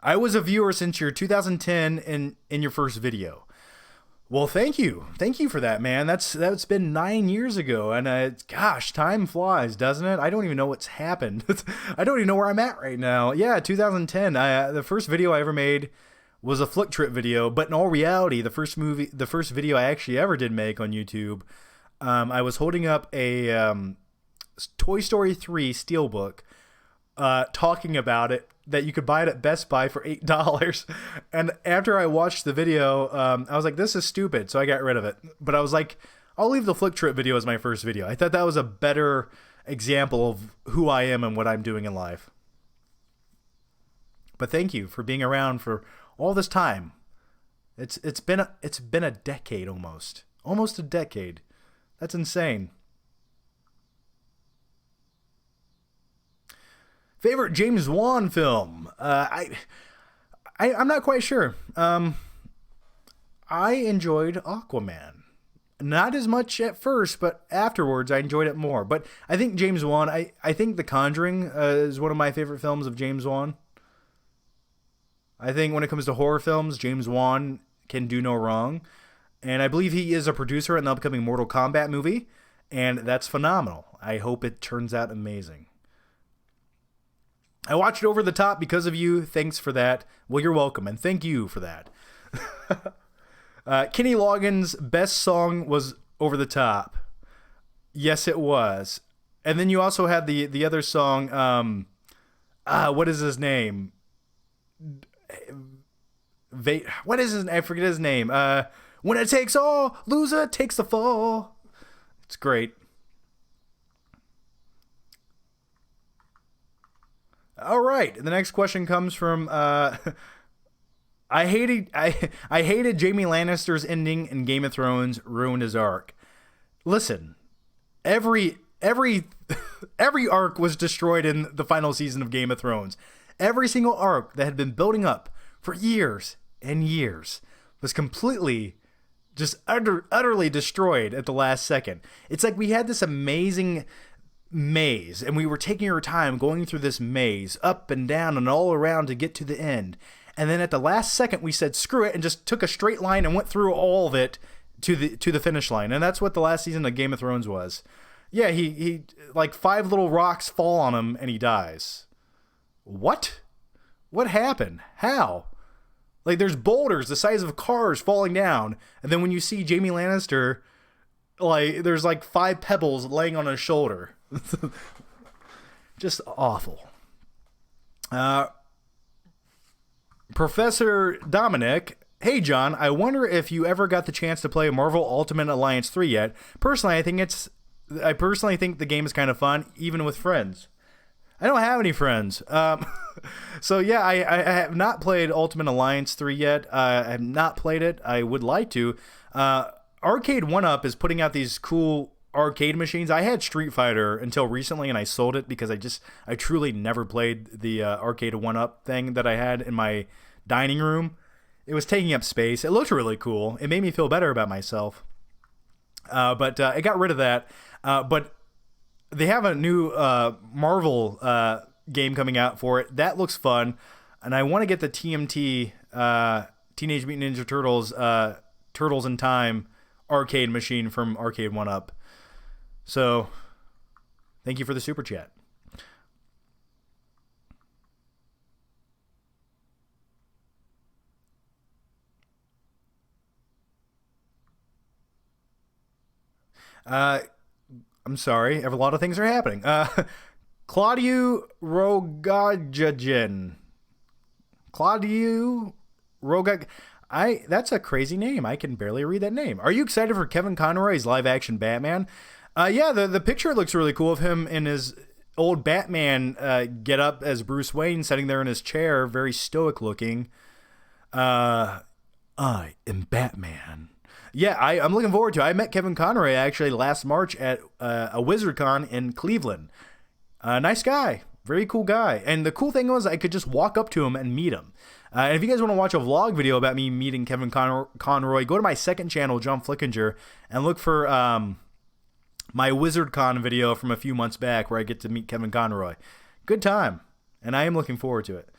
I was a viewer since your 2010 in your first video. Well, thank you. Thank you for that, man. That's been 9 years ago. And gosh, time flies, doesn't it? I don't even know what's happened. I don't even know where I'm at right now. Yeah, 2010. The first video I ever made was a Flick Trip video. But in all reality, the first video I actually ever did make on YouTube, I was holding up a Toy Story 3 Steelbook, talking about it, that you could buy it at Best Buy for $8. And after I watched the video, I was like, this is stupid. So I got rid of it. But I was like, I'll leave the Flick Trip video as my first video. I thought that was a better example of who I am and what I'm doing in life. But thank you for being around for all this time. It's been a decade almost a decade. That's insane. Favorite James Wan film? I'm not quite sure. I enjoyed Aquaman. Not as much at first, but afterwards I enjoyed it more. But I think James Wan, I think The Conjuring is one of my favorite films of James Wan. I think when it comes to horror films, James Wan can do no wrong. And I believe he is a producer in the upcoming Mortal Kombat movie. And that's phenomenal. I hope it turns out amazing. I watched Over the Top because of you. Thanks for that. Well, you're welcome, and thank you for that. Kenny Loggins' best song was Over the Top. Yes, it was. And then you also had the other song, what is his name? What is his name? I forget his name. When it takes all, loser takes the fall. It's great. All right. The next question comes from I hated Jaime Lannister's ending in Game of Thrones ruined his arc. Listen, every every arc was destroyed in the final season of Game of Thrones. Every single arc that had been building up for years and years was completely just utterly destroyed at the last second. It's like we had this amazing maze and we were taking our time going through this maze up and down and all around to get to the end. And then at the last second we said screw it and just took a straight line and went through all of it to the finish line. And that's what the last season of Game of Thrones was. Yeah, he like 5 little rocks fall on him and he dies. What happened? How? Like, there's boulders the size of cars falling down, and then when you see Jaime Lannister, like, there's like 5 pebbles laying on his shoulder. Just awful. Professor Dominic, hey John, I wonder if you ever got the chance to play Marvel Ultimate Alliance 3 yet. Personally, I personally think the game is kind of fun, even with friends. I don't have any friends. So yeah, I have not played Ultimate Alliance 3 yet. I have not played it. I would like to. Arcade 1UP is putting out these cool arcade machines. I had Street Fighter until recently and I sold it because I truly never played the Arcade 1UP thing that I had in my dining room. It was taking up space. It looked really cool. It made me feel better about myself. But I got rid of that. But they have a new Marvel game coming out for it. That looks fun. And I want to get the TMT, Teenage Mutant Ninja Turtles, Turtles in Time arcade machine from Arcade 1UP. So, thank you for the super chat. I'm sorry. A lot of things are happening. Claudio Rogajajan. Claudio Rogaj. That's a crazy name. I can barely read that name. Are you excited for Kevin Conroy's live action Batman? Yeah, the picture looks really cool of him in his old Batman get up as Bruce Wayne sitting there in his chair, very stoic looking. I am Batman. Yeah, I'm looking forward to it. I met Kevin Conroy actually last March at a WizardCon in Cleveland. Nice guy. Very cool guy. And the cool thing was I could just walk up to him and meet him. And if you guys want to watch a vlog video about me meeting Kevin Conroy, go to my second channel, John Flickinger, and look for my WizardCon video from a few months back where I get to meet Kevin Conroy. Good time. And I am looking forward to it.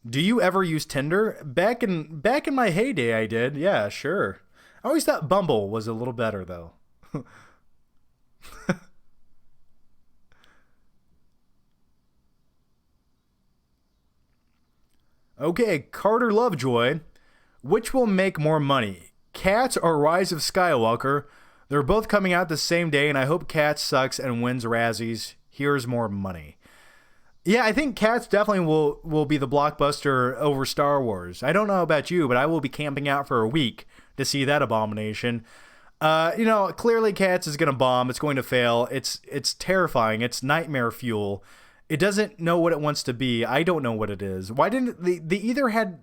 Do you ever use Tinder? Back in my heyday, I did. Yeah, sure. I always thought Bumble was a little better, though. Okay, Carter Lovejoy. Which will make more money? Cats or Rise of Skywalker? They're both coming out the same day, and I hope Cats sucks and wins Razzies. Here's more money. Yeah, I think Cats definitely will be the blockbuster over Star Wars. I don't know about you, but I will be camping out for a week to see that abomination. Clearly Cats is going to bomb. It's going to fail. It's terrifying. It's nightmare fuel. It doesn't know what it wants to be. I don't know what it is. Why didn't they either had...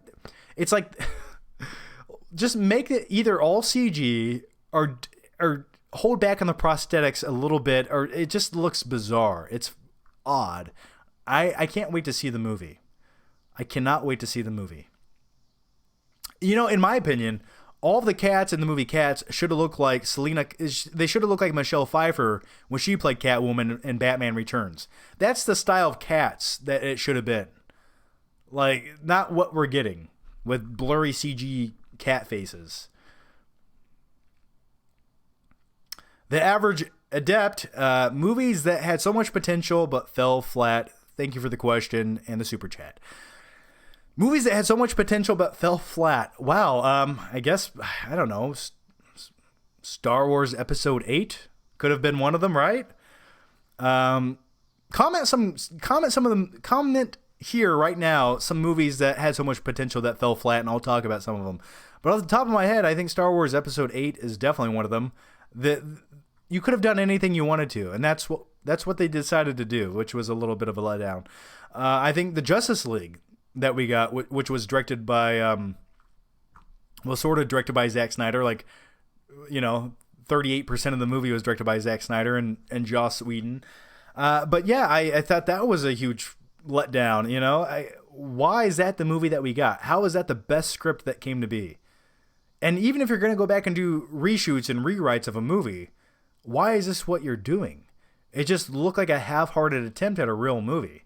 It's like... just make it either all CG or hold back on the prosthetics a little bit, or it just looks bizarre. It's odd. I can't wait to see the movie. I cannot wait to see the movie. In my opinion, all the cats in the movie Cats should have looked like they should have looked like Michelle Pfeiffer when she played Catwoman in Batman Returns. That's the style of cats that it should have been. Like, not what we're getting with blurry CG cat faces. The Average Adept, movies that had so much potential but fell flat. Thank you for the question and the super chat. Movies that had so much potential but fell flat. Wow. I guess, I don't know. Star Wars Episode 8 could have been one of them, right? Comment here right now some movies that had so much potential that fell flat, and I'll talk about some of them. But off the top of my head, I think Star Wars Episode 8 is definitely one of them. You could have done anything you wanted to, and that's what they decided to do, which was a little bit of a letdown. I think the Justice League that we got, which was directed by well, sort of directed by Zack Snyder. Like, you know, 38% of the movie was directed by Zack Snyder and Joss Whedon. But yeah, I thought that was a huge letdown. You know, why is that the movie that we got? How is that the best script that came to be? And even if you're going to go back and do reshoots and rewrites of a movie, why is this what you're doing? It just looked like a half-hearted attempt at a real movie.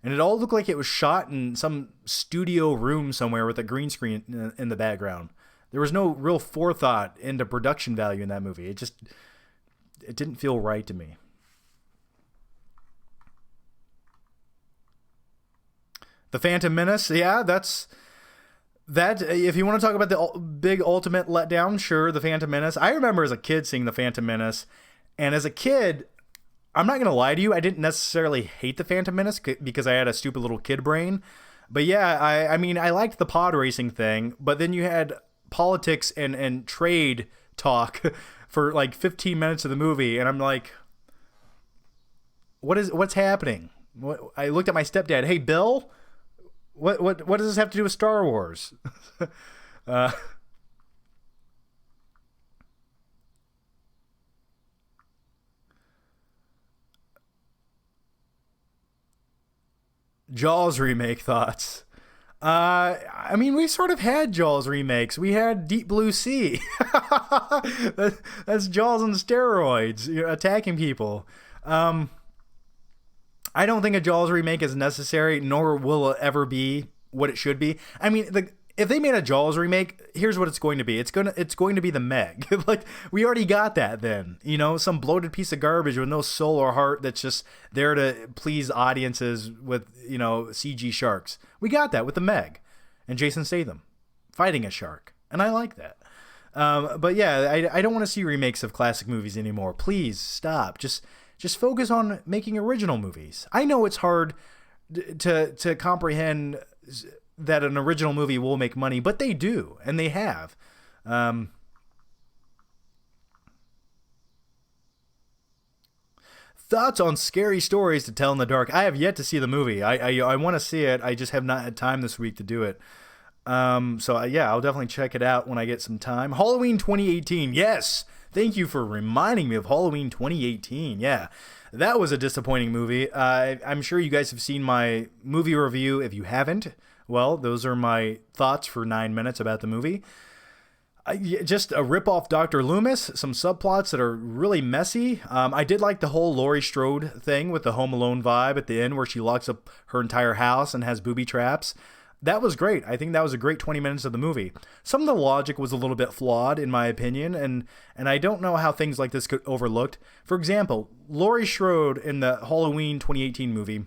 And it all looked like it was shot in some studio room somewhere with a green screen in the background. There was no real forethought into production value in that movie. It didn't feel right to me. The Phantom Menace, yeah, that. If you want to talk about the big ultimate letdown, sure, The Phantom Menace. I remember as a kid seeing The Phantom Menace, and as a kid, I'm not going to lie to you, I didn't necessarily hate The Phantom Menace because I had a stupid little kid brain. But yeah, I mean, I liked the pod racing thing, but then you had politics and trade talk for like 15 minutes of the movie, and I'm like, what's happening? I looked at my stepdad. Hey, Bill, what does this have to do with Star Wars? Jaws remake thoughts. I mean, we sort of had Jaws remakes. We had Deep Blue Sea. That's Jaws on steroids, attacking people. I don't think a Jaws remake is necessary, nor will it ever be what it should be. I mean, if they made a Jaws remake, here's what it's going to be. It's going to be the Meg. Like, we already got that then. You know, some bloated piece of garbage with no soul or heart that's just there to please audiences with, you know, CG sharks. We got that with the Meg and Jason Statham fighting a shark. And I like that. But yeah, I don't want to see remakes of classic movies anymore. Please stop. Just focus on making original movies. I know it's hard to comprehend that an original movie will make money, but they do, and they have. Thoughts on Scary Stories to Tell in the Dark. I have yet to see the movie. I want to see it. I just have not had time this week to do it. So yeah, I'll definitely check it out when I get some time. Halloween 2018. Yes. Thank you for reminding me of Halloween 2018. Yeah, that was a disappointing movie. I'm sure you guys have seen my movie review. If you haven't, well, those are my thoughts for 9 minutes about the movie. Just a rip-off Dr. Loomis, some subplots that are really messy. I did like the whole Laurie Strode thing with the Home Alone vibe at the end where she locks up her entire house and has booby traps. That was great. I think that was a great 20 minutes of the movie. Some of the logic was a little bit flawed, in my opinion, and I don't know how things like this could overlooked. For example, Laurie Strode in the Halloween 2018 movie,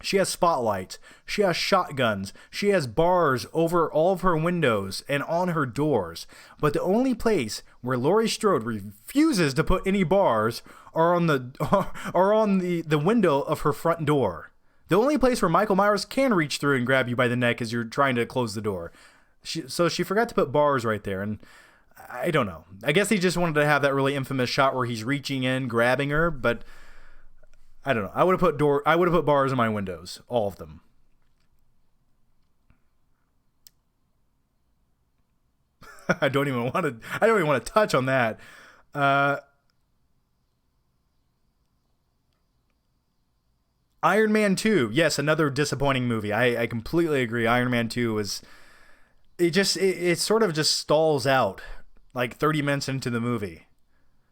she has spotlights, she has shotguns, she has bars over all of her windows and on her doors. But the only place where Laurie Strode refuses to put any bars are on the window of her front door. The only place where Michael Myers can reach through and grab you by the neck is you're trying to close the door. So she forgot to put bars right there, and I don't know. I guess he just wanted to have that really infamous shot where he's reaching in, grabbing her, but I don't know. I would have put bars in my windows, all of them. I don't even want to touch on that. Iron Man 2, yes, another disappointing movie. I completely agree. Iron Man 2 was... It sort of just stalls out like 30 minutes into the movie.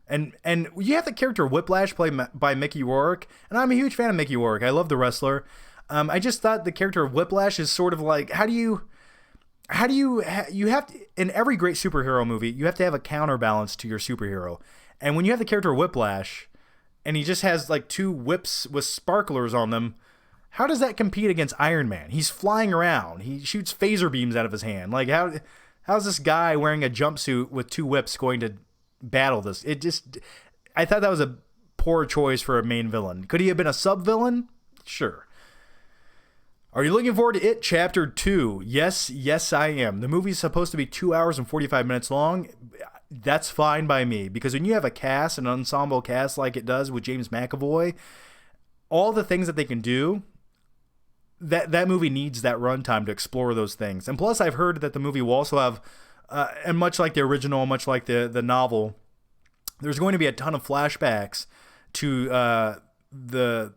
And you have the character Whiplash played by Mickey Rourke, and I'm a huge fan of Mickey Rourke. I love the wrestler. I just thought the character of Whiplash is sort of like, you have to, in every great superhero movie, you have to have a counterbalance to your superhero. And when you have the character Whiplash, and he just has like two whips with sparklers on them, how does that compete against Iron Man? He's flying around. He shoots phaser beams out of his hand. Like, how's this guy wearing a jumpsuit with two whips going to battle this? I thought that was a poor choice for a main villain. Could he have been a sub-villain? Sure. Are you looking forward to It Chapter 2? Yes, I am. The movie's supposed to be 2 hours and 45 minutes long. That's fine by me, because when you have a cast, an ensemble cast like it does with James McAvoy, all the things that they can do, that movie needs that runtime to explore those things. And plus, I've heard that the movie will also have and much like the original, much like the novel, there's going to be a ton of flashbacks to the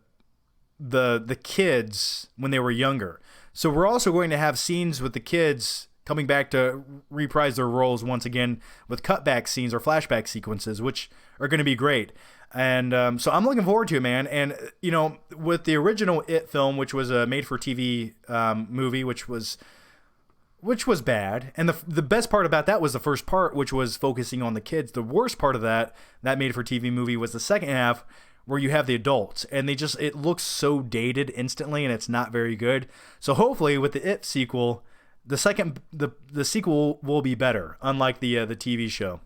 kids when they were younger. So we're also going to have scenes with the kids coming back to reprise their roles once again with cutback scenes or flashback sequences, which are going to be great. And so I'm looking forward to it, man. And, you know, with the original It film, which was a made-for-TV movie, which was bad. And the best part about that was the first part, which was focusing on the kids. The worst part of that made-for-TV movie was the second half, where you have the adults, and it looks so dated instantly, and it's not very good. So hopefully with the It sequel, the sequel will be better, unlike the TV show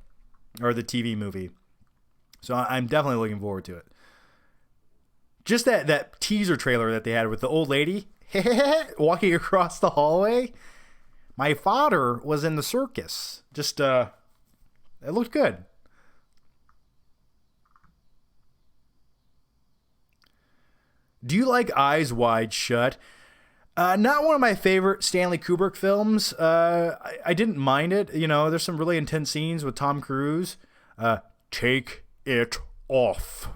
or the TV movie. So I'm definitely looking forward to it. Just that teaser trailer that they had with the old lady walking across the hallway. My father was in the circus. Just it looked good. Do you like Eyes Wide Shut? Not one of my favorite Stanley Kubrick films. I didn't mind it. You know, there's some really intense scenes with Tom Cruise. Take it off.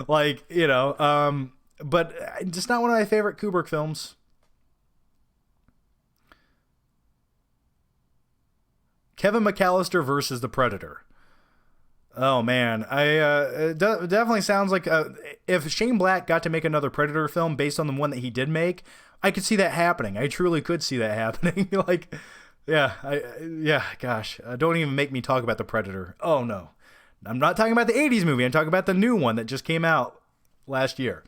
Like, you know, but just not one of my favorite Kubrick films. Kevin McAllister versus the Predator. Oh man, it definitely sounds like if Shane Black got to make another Predator film based on the one that he did make, I could see that happening. I truly could see that happening. Like, yeah, gosh, don't even make me talk about the Predator. Oh no, I'm not talking about the '80s movie. I'm talking about the new one that just came out last year.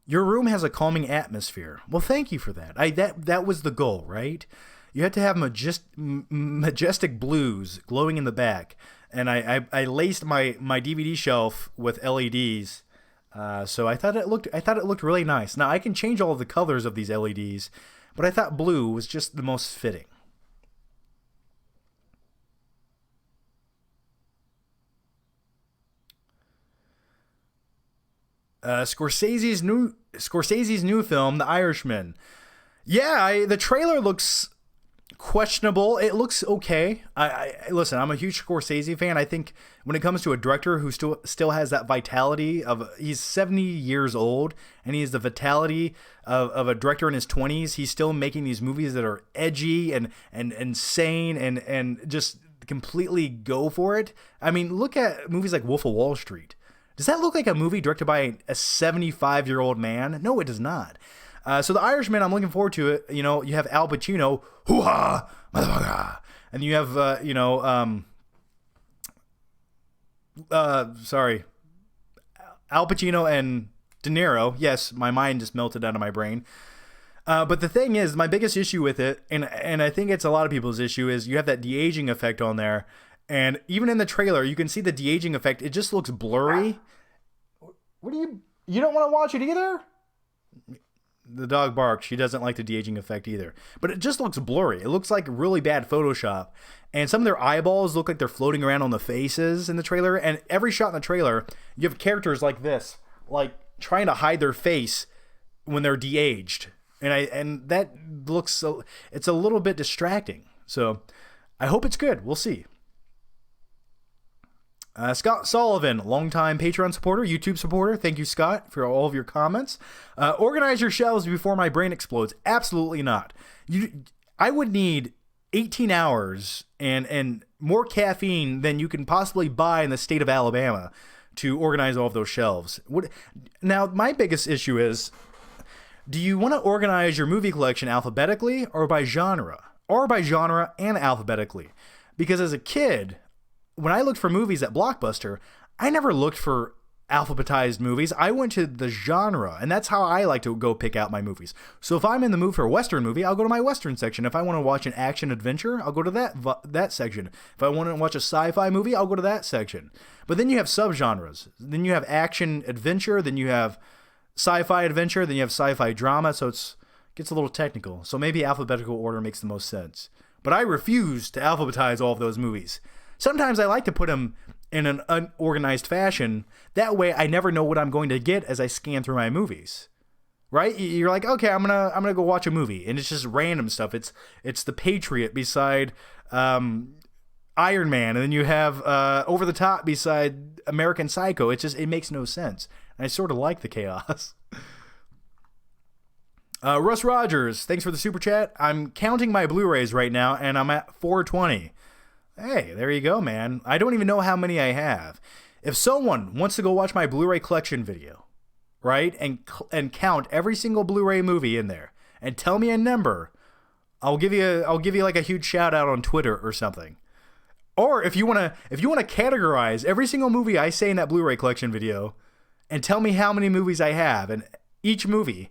Your room has a calming atmosphere. Well, thank you for that. That was the goal, right? You had to have majestic blues glowing in the back, and I laced my DVD shelf with LEDs, so I thought it looked really nice. Now I can change all of the colors of these LEDs, but I thought blue was just the most fitting. Scorsese's new film, The Irishman. Yeah, the trailer looks questionable. It looks okay. I listen, I'm a huge Scorsese fan. I think when it comes to a director who still has that vitality of, he's 70 years old and he has the vitality of a director in his 20s. He's still making these movies that are edgy and insane and just completely go for it. I mean, look at movies like Wolf of Wall Street. Does that look like a movie directed by a 75-year-old man? No, it does not. So The Irishman, I'm looking forward to it. You know, you have Al Pacino, hoo-ha, motherfucker. And you have, Al Pacino and De Niro. Yes, my mind just melted out of my brain. But the thing is, my biggest issue with it, and I think it's a lot of people's issue, is you have that de-aging effect on there. And even in the trailer, you can see the de-aging effect. It just looks blurry. What do you don't want to watch it either? The dog barks. She doesn't like the de-aging effect either. But it just looks blurry. It looks like really bad Photoshop. And some of their eyeballs look like they're floating around on the faces in the trailer. And every shot in the trailer, you have characters like this, like trying to hide their face when they're de-aged. And that looks so, it's a little bit distracting. So I hope it's good. We'll see. Scott Sullivan, longtime Patreon supporter, YouTube supporter. Thank you, Scott, for all of your comments. Organize your shelves before my brain explodes. Absolutely not. I would need 18 hours and more caffeine than you can possibly buy in the state of Alabama to organize all of those shelves. Now, my biggest issue is, do you want to organize your movie collection alphabetically or by genre? Or by genre and alphabetically? Because as a kid, when I looked for movies at Blockbuster, I never looked for alphabetized movies. I went to the genre, and that's how I like to go pick out my movies. So if I'm in the mood for a Western movie, I'll go to my Western section. If I want to watch an action adventure, I'll go to that section. If I want to watch a sci-fi movie, I'll go to that section. But then you have subgenres. Then you have action adventure, then you have sci-fi adventure, then you have sci-fi drama, so it gets a little technical. So maybe alphabetical order makes the most sense. But I refuse to alphabetize all of those movies. Sometimes I like to put them in an unorganized fashion. That way I never know what I'm going to get as I scan through my movies. right? You're like, okay, I'm gonna go watch a movie, and it's just random stuff. It's The Patriot beside Iron Man, and then you have Over the Top beside American Psycho. It makes no sense. And I sort of like the chaos. Russ Rogers, thanks for the super chat. I'm counting my Blu-rays right now, and I'm at 420. Hey, there you go, man. I don't even know how many I have. If someone wants to go watch my Blu-ray collection video, right, and count every single Blu-ray movie in there, and tell me a number, I'll give you like a huge shout out on Twitter or something. Or if you wanna categorize every single movie I say in that Blu-ray collection video, and tell me how many movies I have, and each movie,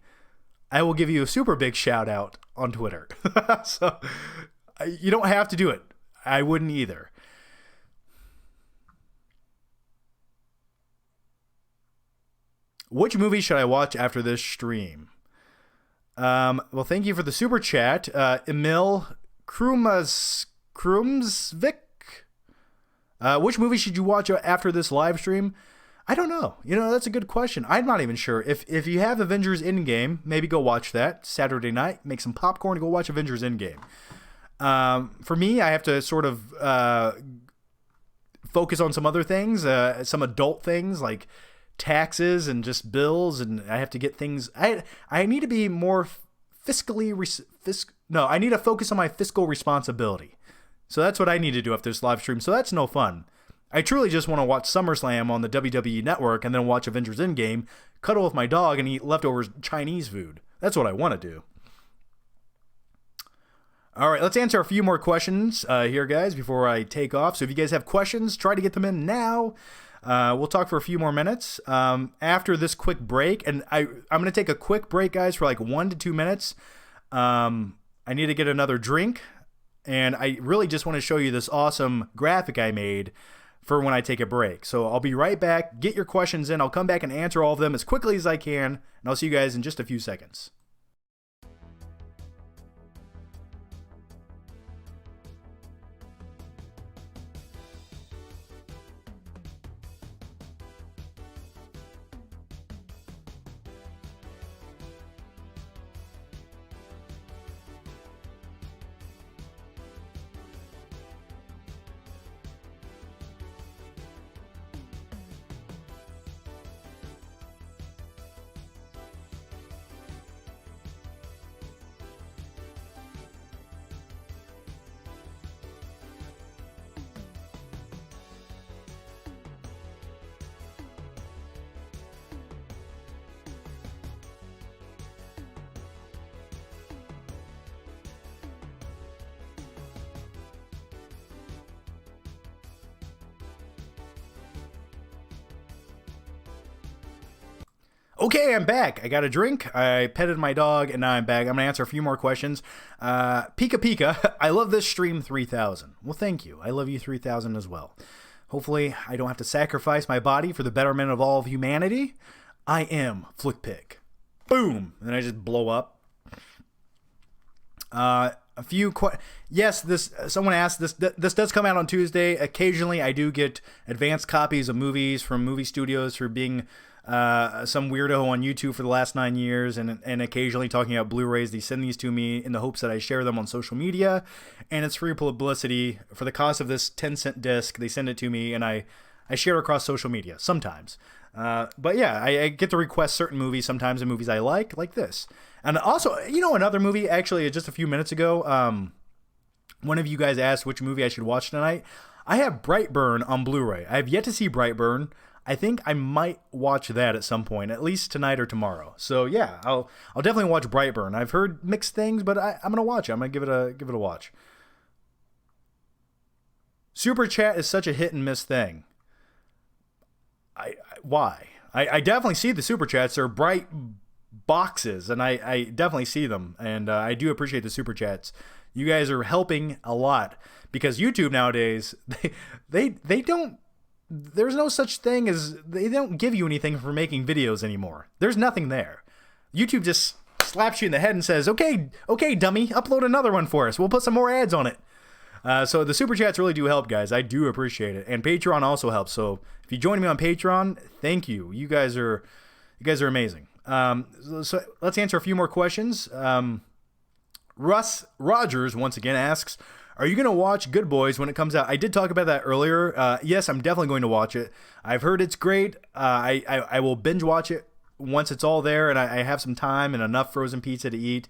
I will give you a super big shout out on Twitter. So you don't have to do it. I wouldn't either. Which movie should I watch after this stream? Well, thank you for the super chat, Emil Krumsvik. Which movie should you watch after this live stream? I don't know. That's a good question. I'm not even sure. If you have Avengers Endgame, maybe go watch that Saturday night. Make some popcorn and go watch Avengers Endgame. For me, I have to sort of focus on some other things, some adult things like taxes and just bills, and I have to get things. I need to be more I need to focus on my fiscal responsibility. So that's what I need to do after this live stream. So that's no fun. I truly just want to watch SummerSlam on the WWE Network and then watch Avengers Endgame, cuddle with my dog, and eat leftover Chinese food. That's what I want to do. All right, let's answer a few more questions here, guys, before I take off. So if you guys have questions, try to get them in now. We'll talk for a few more minutes after this quick break. And I'm going to take a quick break, guys, for like 1 to 2 minutes. I need to get another drink. And I really just want to show you this awesome graphic I made for when I take a break. So I'll be right back. Get your questions in. I'll come back and answer all of them as quickly as I can. And I'll see you guys in just a few seconds. Okay, I'm back. I got a drink. I petted my dog, and now I'm back. I'm going to answer a few more questions. Pika Pika, I love this stream 3000. Well, thank you. I love you 3000 as well. Hopefully, I don't have to sacrifice my body for the betterment of all of humanity. I am FlickPick. Boom! And then I just blow up. Yes, someone asked, this does come out on Tuesday. Occasionally, I do get advanced copies of movies from movie studios for being some weirdo on YouTube for the last 9 years, and occasionally talking about Blu-rays. They send these to me in the hopes that I share them on social media, and it's free publicity. For the cost of this 10-cent disc, they send it to me, and I share across social media sometimes. But yeah, I get to request certain movies sometimes, and movies I like this. And also, another movie, actually, just a few minutes ago, one of you guys asked which movie I should watch tonight. I have Brightburn on Blu-ray. I have yet to see Brightburn. I think I might watch that at some point, at least tonight or tomorrow. So yeah, I'll definitely watch Brightburn. I've heard mixed things, but I'm gonna watch it. I'm gonna give it a watch. Super chat is such a hit and miss thing. Why? I definitely see the super chats. They're bright boxes, and I definitely see them, and I do appreciate the super chats. You guys are helping a lot, because YouTube nowadays they don't. There's no such thing as, they don't give you anything for making videos anymore. There's nothing there. YouTube just slaps you in the head and says, okay, dummy, upload another one for us. We'll put some more ads on it. So the super chats really do help, guys. I do appreciate it. And Patreon also helps. So if you join me on Patreon, thank you. You guys are amazing. So let's answer a few more questions. Russ Rogers once again asks, are you going to watch Good Boys when it comes out? I did talk about that earlier. Yes, I'm definitely going to watch it. I've heard it's great. I will binge watch it once it's all there and I have some time and enough frozen pizza to eat.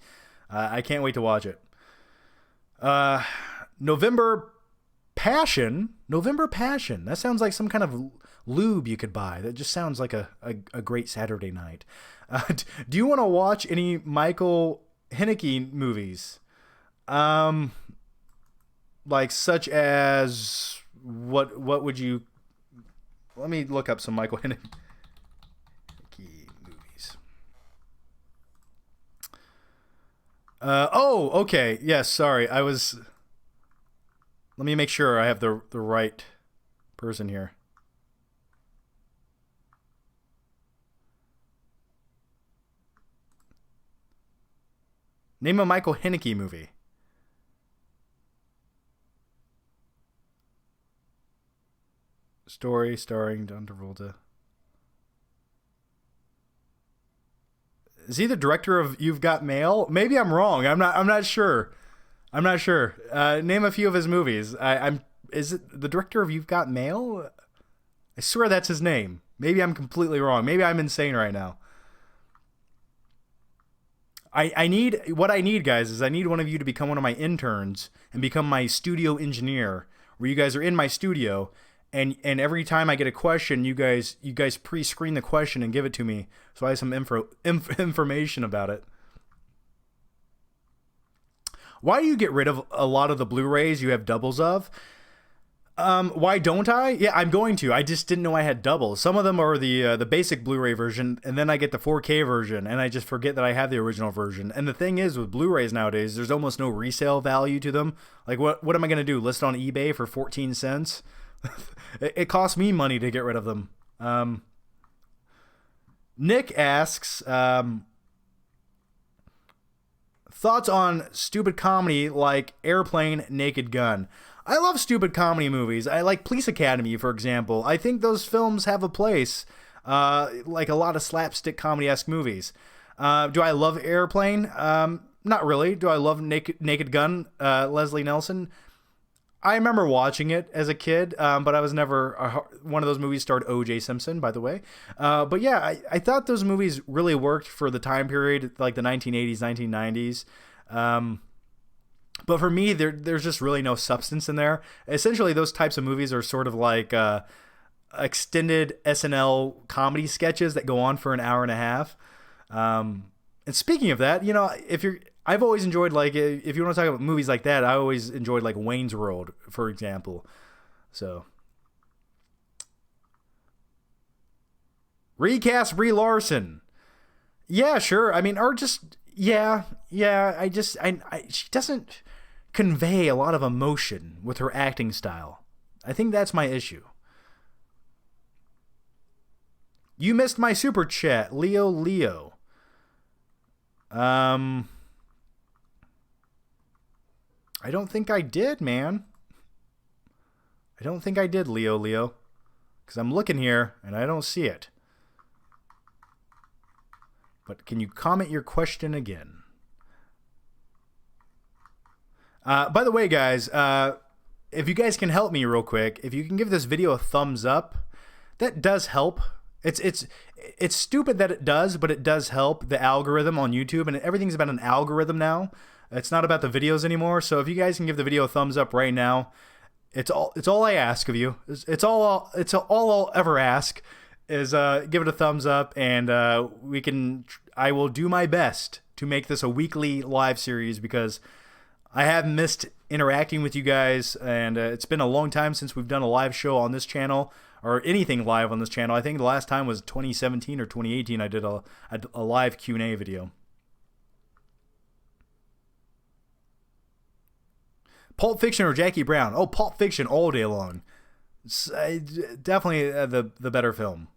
I can't wait to watch it. November Passion. That sounds like some kind of lube you could buy. That just sounds like a great Saturday night. Do you want to watch any Michael Haneke movies? Like such as what would you? Let me look up some Michael Haneke movies. Oh, okay. Yes, sorry. Let me make sure I have the right person here. Name a Michael Haneke movie. Story starring John Travolta. Is he the director of You've Got Mail? Maybe I'm wrong. I'm not sure. Name a few of his movies. Is it the director of You've Got Mail? I swear that's his name. Maybe I'm completely wrong. Maybe I'm insane right now. What I need, guys, is I need one of you to become one of my interns and become my studio engineer, where you guys are in my studio, and every time I get a question, you guys pre-screen the question and give it to me, so I have some information about it. Why do you get rid of a lot of the Blu-rays you have doubles of? Why don't I? Yeah, I'm going to. I just didn't know I had doubles. Some of them are the basic Blu-ray version, and then I get the 4K version, and I just forget that I have the original version. And the thing is, with Blu-rays nowadays, there's almost no resale value to them. Like, what am I going to do? List on eBay for 14 cents? It costs me money to get rid of them. Nick asks, thoughts on stupid comedy like Airplane, Naked Gun. I love stupid comedy movies. I like Police Academy, for example. I think those films have a place, like a lot of slapstick comedy-esque movies. Do I love Airplane? Not really. Do I love Naked Gun, Leslie Nielsen? I remember watching it as a kid, but I was never one of those movies starred O.J. Simpson, by the way. But yeah, I thought those movies really worked for the time period, like the 1980s, 1990s. But for me, there's just really no substance in there. Essentially, those types of movies are sort of like extended SNL comedy sketches that go on for an hour and a half. And speaking of that, I've always enjoyed, like, if you want to talk about movies like that, I always enjoyed, like, Wayne's World, for example. So, recast Brie Larson. Yeah, sure. I mean, or just, yeah. She doesn't convey a lot of emotion with her acting style. I think that's my issue. You missed my super chat, Leo. I don't think I did, man. I don't think I did, Leo. Because I'm looking here, and I don't see it. But can you comment your question again? By the way, guys, if you guys can help me real quick, if you can give this video a thumbs up, that does help. It's stupid that it does, but it does help the algorithm on YouTube, and everything's about an algorithm now. It's not about the videos anymore. So if you guys can give the video a thumbs up right now, it's all I ask of you. It's all I'll ever ask is give it a thumbs up, and I will do my best to make this a weekly live series, because I have missed interacting with you guys, and it's been a long time since we've done a live show on this channel, or anything live on this channel. I think the last time was 2017 or 2018 I did a live Q&A video. Pulp Fiction or Jackie Brown? Oh, Pulp Fiction all day long. Definitely the better film.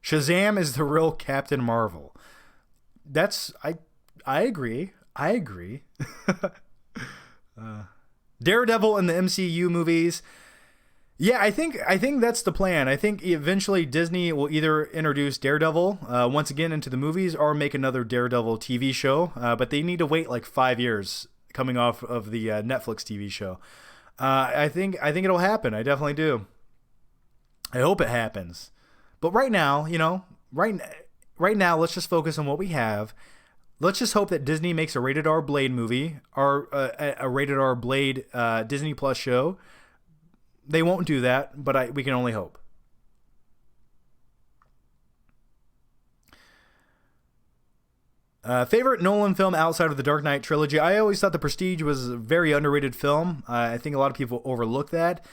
Shazam is the real Captain Marvel. I agree. Daredevil in the MCU movies. Yeah, I think that's the plan. I think eventually Disney will either introduce Daredevil once again into the movies or make another Daredevil TV show. But they need to wait like 5 years coming off of the Netflix TV show. I think it'll happen. I definitely do. I hope it happens. But right now, right now, let's just focus on what we have. Let's just hope that Disney makes a rated R Blade movie or a rated R Blade Disney Plus show. They won't do that, but we can only hope. Favorite Nolan film outside of the Dark Knight trilogy? I always thought The Prestige was a very underrated film. I think a lot of people overlook that.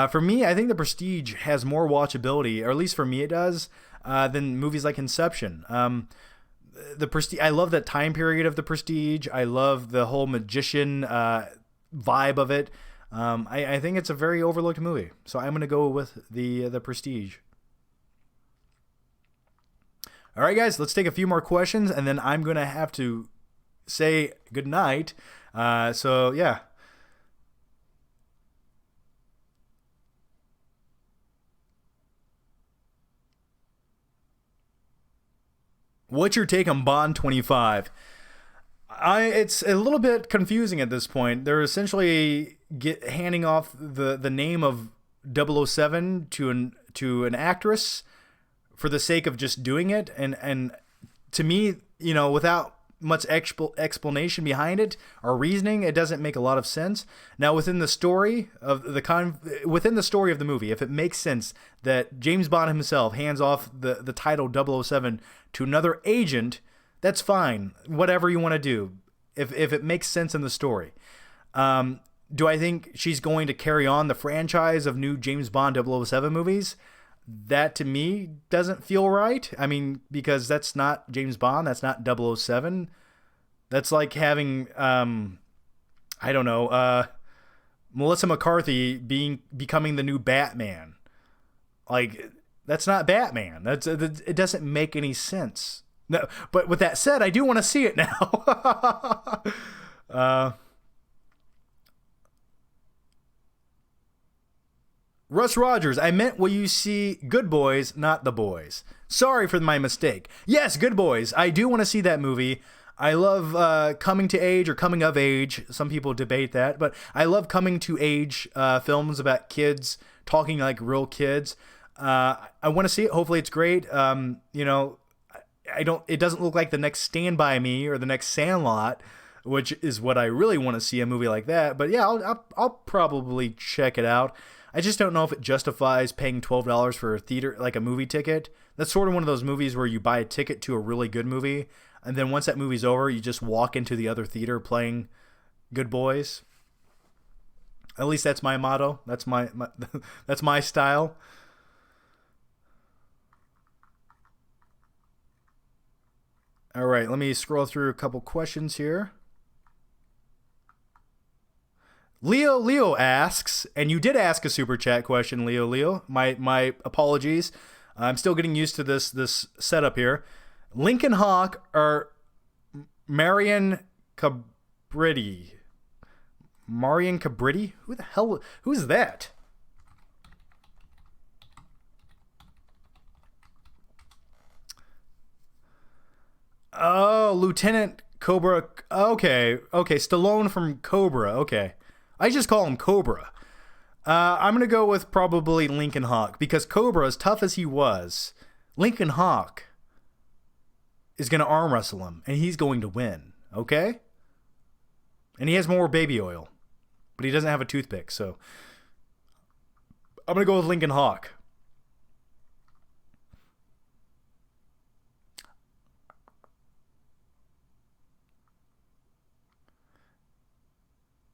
For me, I think The Prestige has more watchability, or at least for me it does, than movies like Inception. The Prestige, I love that time period of The Prestige. I love the whole magician vibe of it. I think it's a very overlooked movie, so I'm going to go with the Prestige. All right, guys, let's take a few more questions, and then I'm going to have to say goodnight. So, yeah. What's your take on Bond 25? It's a little bit confusing at this point. They're essentially handing off the name of 007 to an actress for the sake of just doing it, and to me, without much explanation behind it or reasoning, it doesn't make a lot of sense. Now, within the story of the movie, if it makes sense that James Bond himself hands off the title 007 to another agent, that's fine. Whatever you want to do, if it makes sense in the story. Do I think she's going to carry on the franchise of new James Bond 007 movies? That to me doesn't feel right. I mean, because that's not James Bond. That's not 007. That's like having, I don't know, Melissa McCarthy becoming the new Batman. Like, that's not Batman. It doesn't make any sense. No, but with that said, I do want to see it now. Russ Rogers, I meant will you see Good Boys, not The Boys. Sorry for my mistake. Yes, Good Boys. I do want to see that movie. I love coming to age or coming of age. Some people debate that, but I love coming to age films about kids talking like real kids. I want to see it. Hopefully it's great. It doesn't look like the next Stand By Me or the next Sandlot, which is what I really want to see, a movie like that. But yeah, I'll probably check it out. I just don't know if it justifies paying $12 for a theater, like a movie ticket. That's sort of one of those movies where you buy a ticket to a really good movie, and then once that movie's over, you just walk into the other theater playing Good Boys. At least that's my motto. That's my that's my style. All right, let me scroll through a couple questions here. Leo asks, and you did ask a super chat question, Leo. My apologies. I'm still getting used to this setup here. Lincoln Hawk or Marion Cabriti? Marion Cabriti? Who's that? Oh, Lieutenant Cobra. Okay. Stallone from Cobra. Okay. I just call him Cobra. I'm going to go with probably Lincoln Hawk, because Cobra, as tough as he was, Lincoln Hawk is going to arm wrestle him, and he's going to win. Okay? And he has more baby oil, but he doesn't have a toothpick, so I'm going to go with Lincoln Hawk.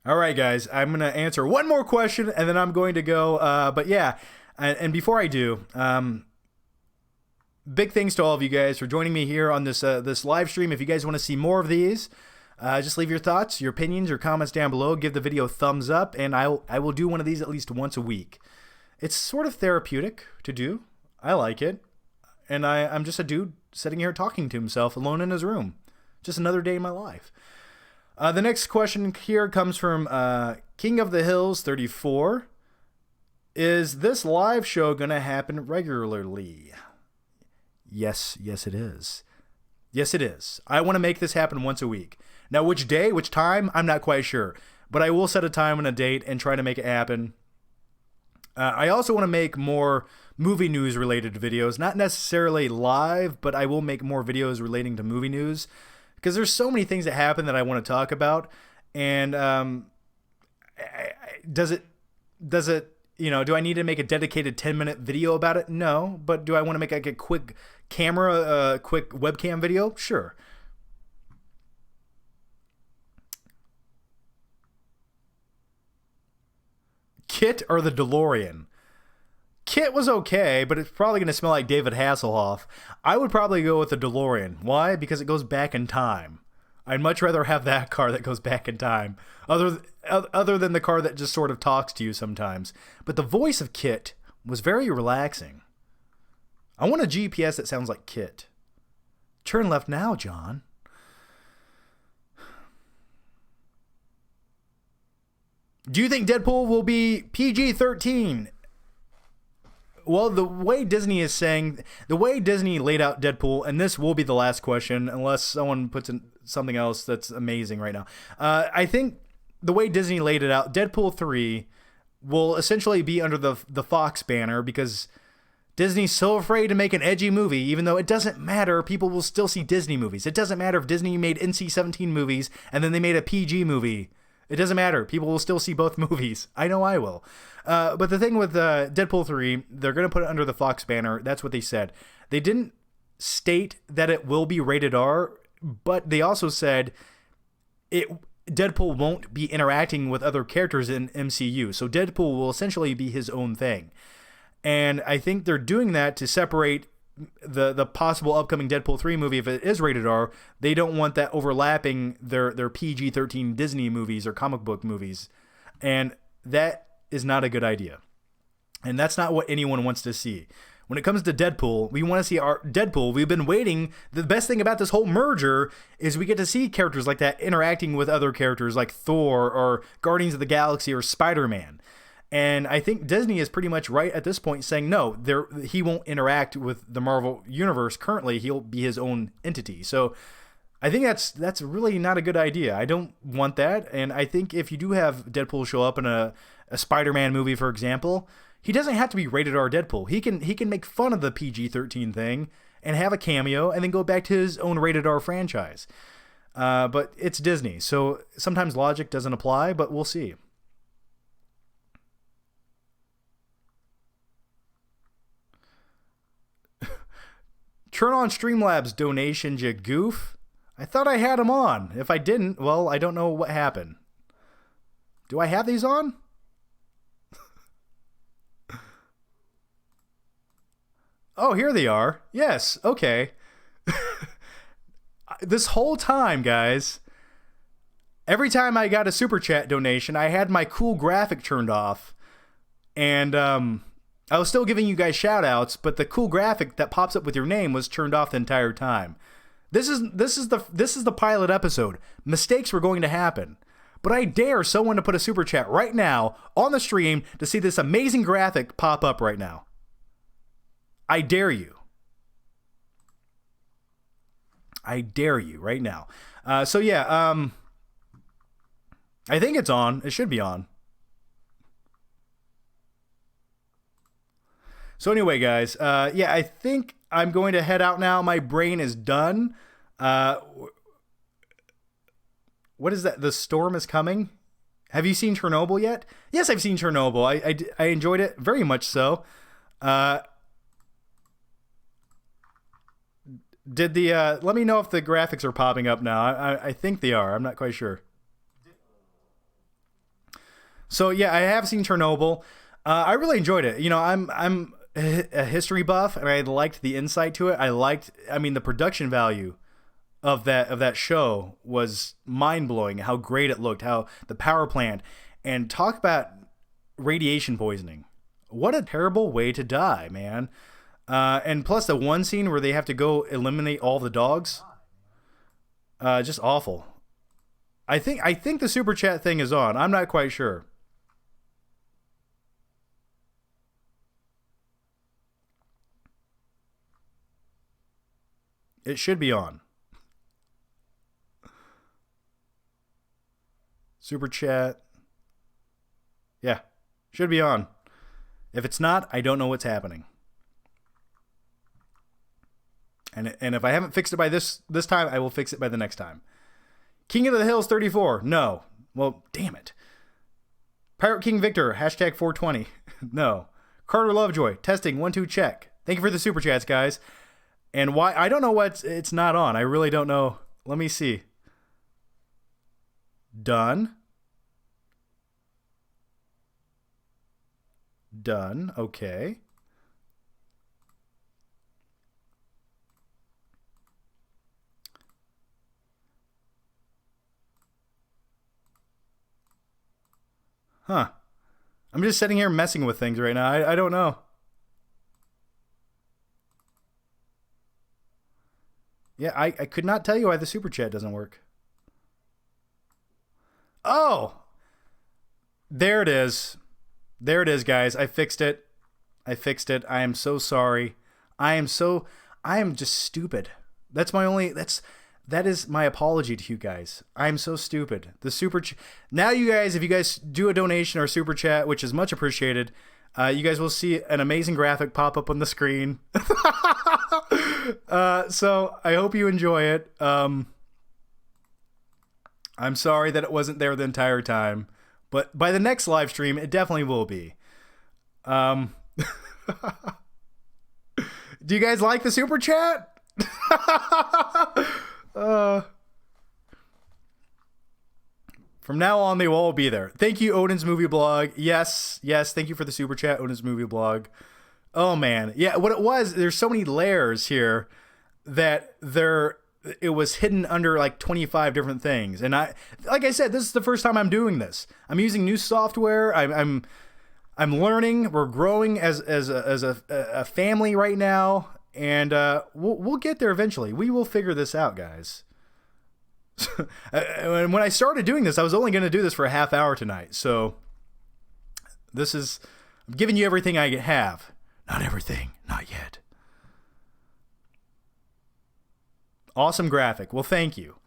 All right, guys, I'm going to answer one more question, and then I'm going to go. But yeah, and before I do, big thanks to all of you guys for joining me here on this live stream. If you guys want to see more of these, just leave your thoughts, your opinions, your comments down below. Give the video a thumbs up, and I will do one of these at least once a week. It's sort of therapeutic to do. I like it. And I'm just a dude sitting here talking to himself alone in his room. Just another day in my life. The next question here comes from King of the Hills 34. Is this live show going to happen regularly? Yes, it is. Yes, it is. I want to make this happen once a week. Now, which day, which time, I'm not quite sure. But I will set a time and a date and try to make it happen. I also want to make more movie news related videos. Not necessarily live, but I will make more videos relating to movie news. Because there's so many things that happen that I want to talk about. And does it, do I need to make a dedicated 10-minute video about it? No. But do I want to make like a quick quick webcam video? Sure. Kit or the DeLorean? Kit was okay, but it's probably going to smell like David Hasselhoff. I would probably go with the DeLorean. Why? Because it goes back in time. I'd much rather have that car that goes back in time, other than the car that just sort of talks to you sometimes. But the voice of Kit was very relaxing. I want a GPS that sounds like Kit. Turn left now, John. Do you think Deadpool will be PG-13? Well, the way Disney laid out Deadpool, and this will be the last question, unless someone puts in something else that's amazing right now. I think the way Disney laid it out, Deadpool 3 will essentially be under the Fox banner because Disney's so afraid to make an edgy movie, even though it doesn't matter. People will still see Disney movies. It doesn't matter if Disney made NC-17 movies and then they made a PG movie. It doesn't matter. People will still see both movies. I know I will. But the thing with Deadpool 3, they're going to put it under the Fox banner. That's what they said. They didn't state that it will be rated R, but they also said Deadpool won't be interacting with other characters in MCU. So Deadpool will essentially be his own thing. And I think they're doing that to separate the possible upcoming Deadpool 3 movie. If it is rated R, they don't want that overlapping their PG-13 Disney movies or comic book movies. And that is not a good idea. And that's not what anyone wants to see. When it comes to Deadpool, we want to see our Deadpool. We've been waiting. The best thing about this whole merger is we get to see characters like that interacting with other characters like Thor or Guardians of the Galaxy or Spider-Man. And I think Disney is pretty much right at this point saying, no, he won't interact with the Marvel Universe currently. He'll be his own entity. So I think that's really not a good idea. I don't want that. And I think if you do have Deadpool show up in a Spider-Man movie, for example, he doesn't have to be rated R Deadpool. He can make fun of the PG-13 thing and have a cameo and then go back to his own rated R franchise. But it's Disney. So sometimes logic doesn't apply, but we'll see. Turn on Streamlabs donations, you goof. I thought I had them on. If I didn't, well, I don't know what happened. Do I have these on? Oh, here they are. Yes, okay. This whole time, guys, every time I got a super chat donation, I had my cool graphic turned off. And I was still giving you guys shout outs, but the cool graphic that pops up with your name was turned off the entire time. This is the pilot episode. Mistakes were going to happen. But I dare someone to put a super chat right now on the stream to see this amazing graphic pop up right now. I dare you. I dare you right now. I think it's on. It should be on. So anyway, guys, I think I'm going to head out now. My brain is done. What is that? The storm is coming? Have you seen Chernobyl yet? Yes, I've seen Chernobyl. I enjoyed it very much so. Let me know if the graphics are popping up now. I think they are. I'm not quite sure. So yeah, I have seen Chernobyl. I really enjoyed it. You know, I'm a history buff, and I liked the insight to it. The production value of that show was mind-blowing. How great it looked, how the power plant, and talk about radiation poisoning. What a terrible way to die, man. And plus the one scene where they have to go eliminate all the dogs. Just awful. I think the super chat thing is on. I'm not quite sure. It should be on. Super chat. Yeah, should be on. If it's not, I don't know what's happening. And if I haven't fixed it by this time, I will fix it by the next time. King of the Hills 34. No. Well, damn it. Pirate King Victor. Hashtag 420. No. Carter Lovejoy. Testing. 1, 2, check. Thank you for the super chats, guys. And why? I don't know what it's not on. I really don't know. Let me see. Done. Done. Okay. Huh. I'm just sitting here messing with things right now. I don't know. Yeah, I could not tell you why the super chat doesn't work. Oh! There it is. There it is, guys. I fixed it. I am so sorry. I am just stupid. That is my apology to you guys. I'm so stupid. Now you guys, if you guys do a donation or super chat, which is much appreciated, you guys will see an amazing graphic pop up on the screen. So I hope you enjoy it. I'm sorry that it wasn't there the entire time, but by the next live stream, it definitely will be. Do you guys like the super chat? From now on, they will all be there. Thank you, Odin's Movie Blog. Yes, thank you for the super chat, Odin's Movie Blog. Oh, man. Yeah, what it was, there's so many layers here that it was hidden under like 25 different things. And like I said, this is the first time I'm doing this. I'm using new software. I'm learning. We're growing as a family right now. And we'll get there eventually. We will figure this out, guys. And when I started doing this, I was only going to do this for a half hour tonight. So I'm giving you everything I have. Not everything. Not yet. Awesome graphic. Well, thank you.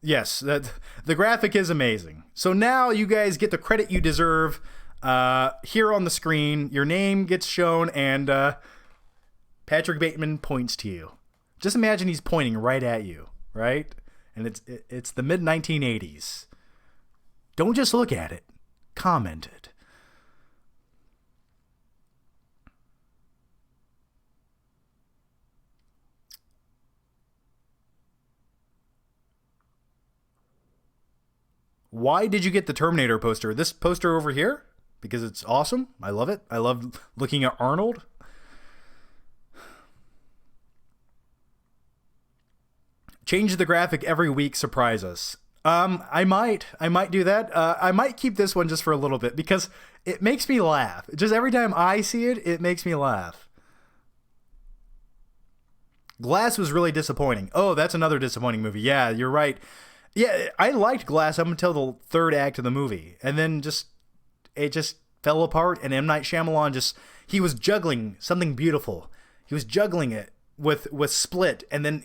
Yes, the graphic is amazing. So now you guys get the credit you deserve. Here on the screen, your name gets shown, and Patrick Bateman points to you. Just imagine he's pointing right at you, right? And it's the mid-1980s. Don't just look at it. Comment it. Why did you get the Terminator poster? This poster over here? Because it's awesome. I love it. I love looking at Arnold. Change the graphic every week, surprise us. I might do that. I might keep this one just for a little bit because it makes me laugh. Just every time I see it, it makes me laugh. Glass was really disappointing. Oh, that's another disappointing movie. Yeah, you're right. Yeah, I liked Glass up until the third act of the movie, and then it just fell apart. And M. Night Shyamalan he was juggling something beautiful. He was juggling it with Split, and then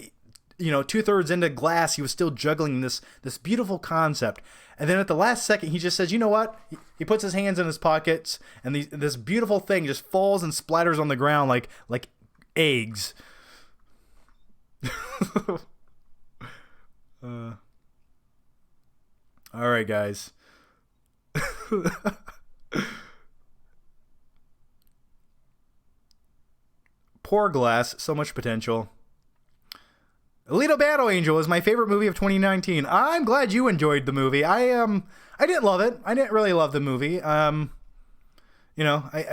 2/3 into Glass, he was still juggling this beautiful concept. And then at the last second, he just says, "You know what?" He puts his hands in his pockets, and this beautiful thing just falls and splatters on the ground like eggs. All right, guys. Poor Glass, so much potential. Alita Battle Angel is my favorite movie of 2019. I'm glad you enjoyed the movie. I didn't love it. I didn't really love the movie. I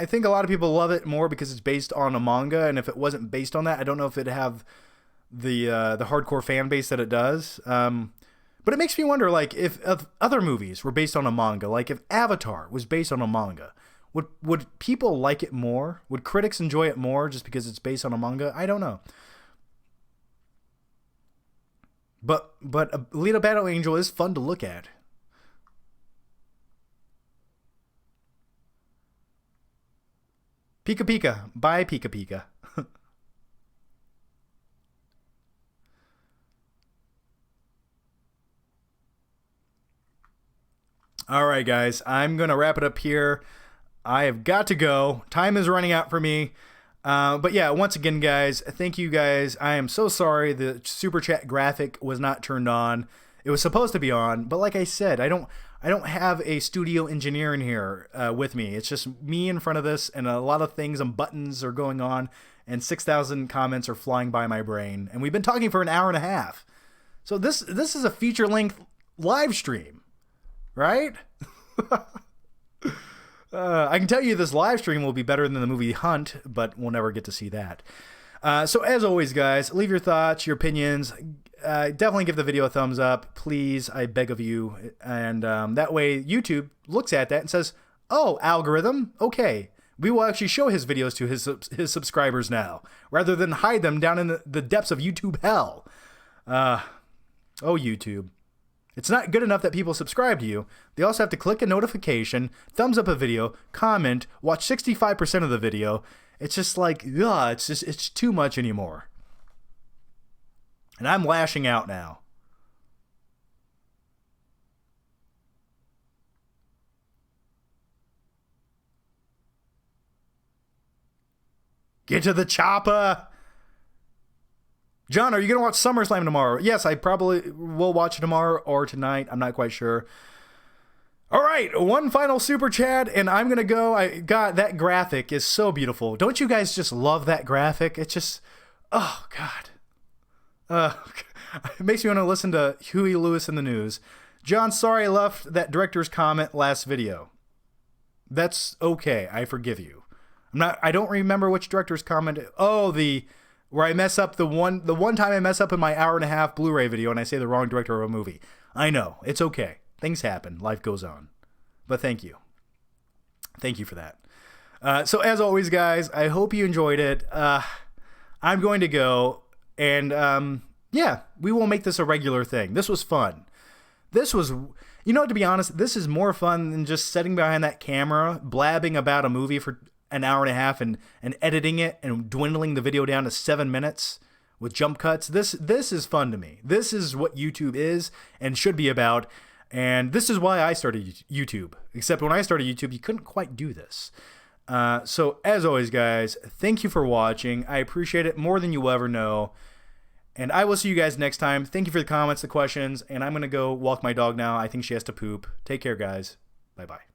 think a lot of people love it more because it's based on a manga, and if it wasn't based on that, I don't know if it'd have the hardcore fan base that it does. But it makes me wonder, like, if other movies were based on a manga, like if Avatar was based on a manga, would people like it more? Would critics enjoy it more just because it's based on a manga? I don't know. But Alita Battle Angel is fun to look at. Pika Pika. Bye, Pika Pika. All right, guys, I'm going to wrap it up here. I have got to go. Time is running out for me. But yeah, once again, guys, thank you guys. I am so sorry the super chat graphic was not turned on. It was supposed to be on, but like I said, I don't have a studio engineer in here with me. It's just me in front of this, and a lot of things and buttons are going on, and 6,000 comments are flying by my brain. And we've been talking for an hour and a half. So this is a feature-length live stream, right? I can tell you this live stream will be better than the movie Hunt, but we'll never get to see that. So as always, guys, leave your thoughts, your opinions. Definitely give the video a thumbs up, please. I beg of you. And that way YouTube looks at that and says, oh, algorithm, okay. We will actually show his videos to his subscribers now, rather than hide them down in the depths of YouTube hell. Oh, YouTube. It's not good enough that people subscribe to you. They also have to click a notification, thumbs up a video, comment, watch 65% of the video. It's just like, ugh, it's too much anymore. And I'm lashing out now. Get to the chopper. John, are you going to watch SummerSlam tomorrow? Yes, I probably will watch it tomorrow or tonight. I'm not quite sure. All right, one final super chat, and I'm going to go. God, that graphic is so beautiful. Don't you guys just love that graphic? It's just, oh, God. It makes me want to listen to Huey Lewis in the News. John, sorry I left that director's comment last video. That's okay. I forgive you. I don't remember which director's comment. Oh, where I mess up the one time I mess up in my hour and a half Blu-ray video and I say the wrong director of a movie. I know. It's okay. Things happen. Life goes on. But thank you. Thank you for that. So as always, guys, I hope you enjoyed it. I'm going to go, and yeah, we will make this a regular thing. This was fun. This was, to be honest, this is more fun than just sitting behind that camera, blabbing about a movie for an hour and a half and editing it and dwindling the video down to 7 minutes with jump cuts. This is fun to me. This is what YouTube is and should be about. And this is why I started YouTube. Except when I started YouTube, you couldn't quite do this. So as always, guys, thank you for watching. I appreciate it more than you will ever know. And I will see you guys next time. Thank you for the comments, the questions. And I'm going to go walk my dog now. I think she has to poop. Take care, guys. Bye-bye.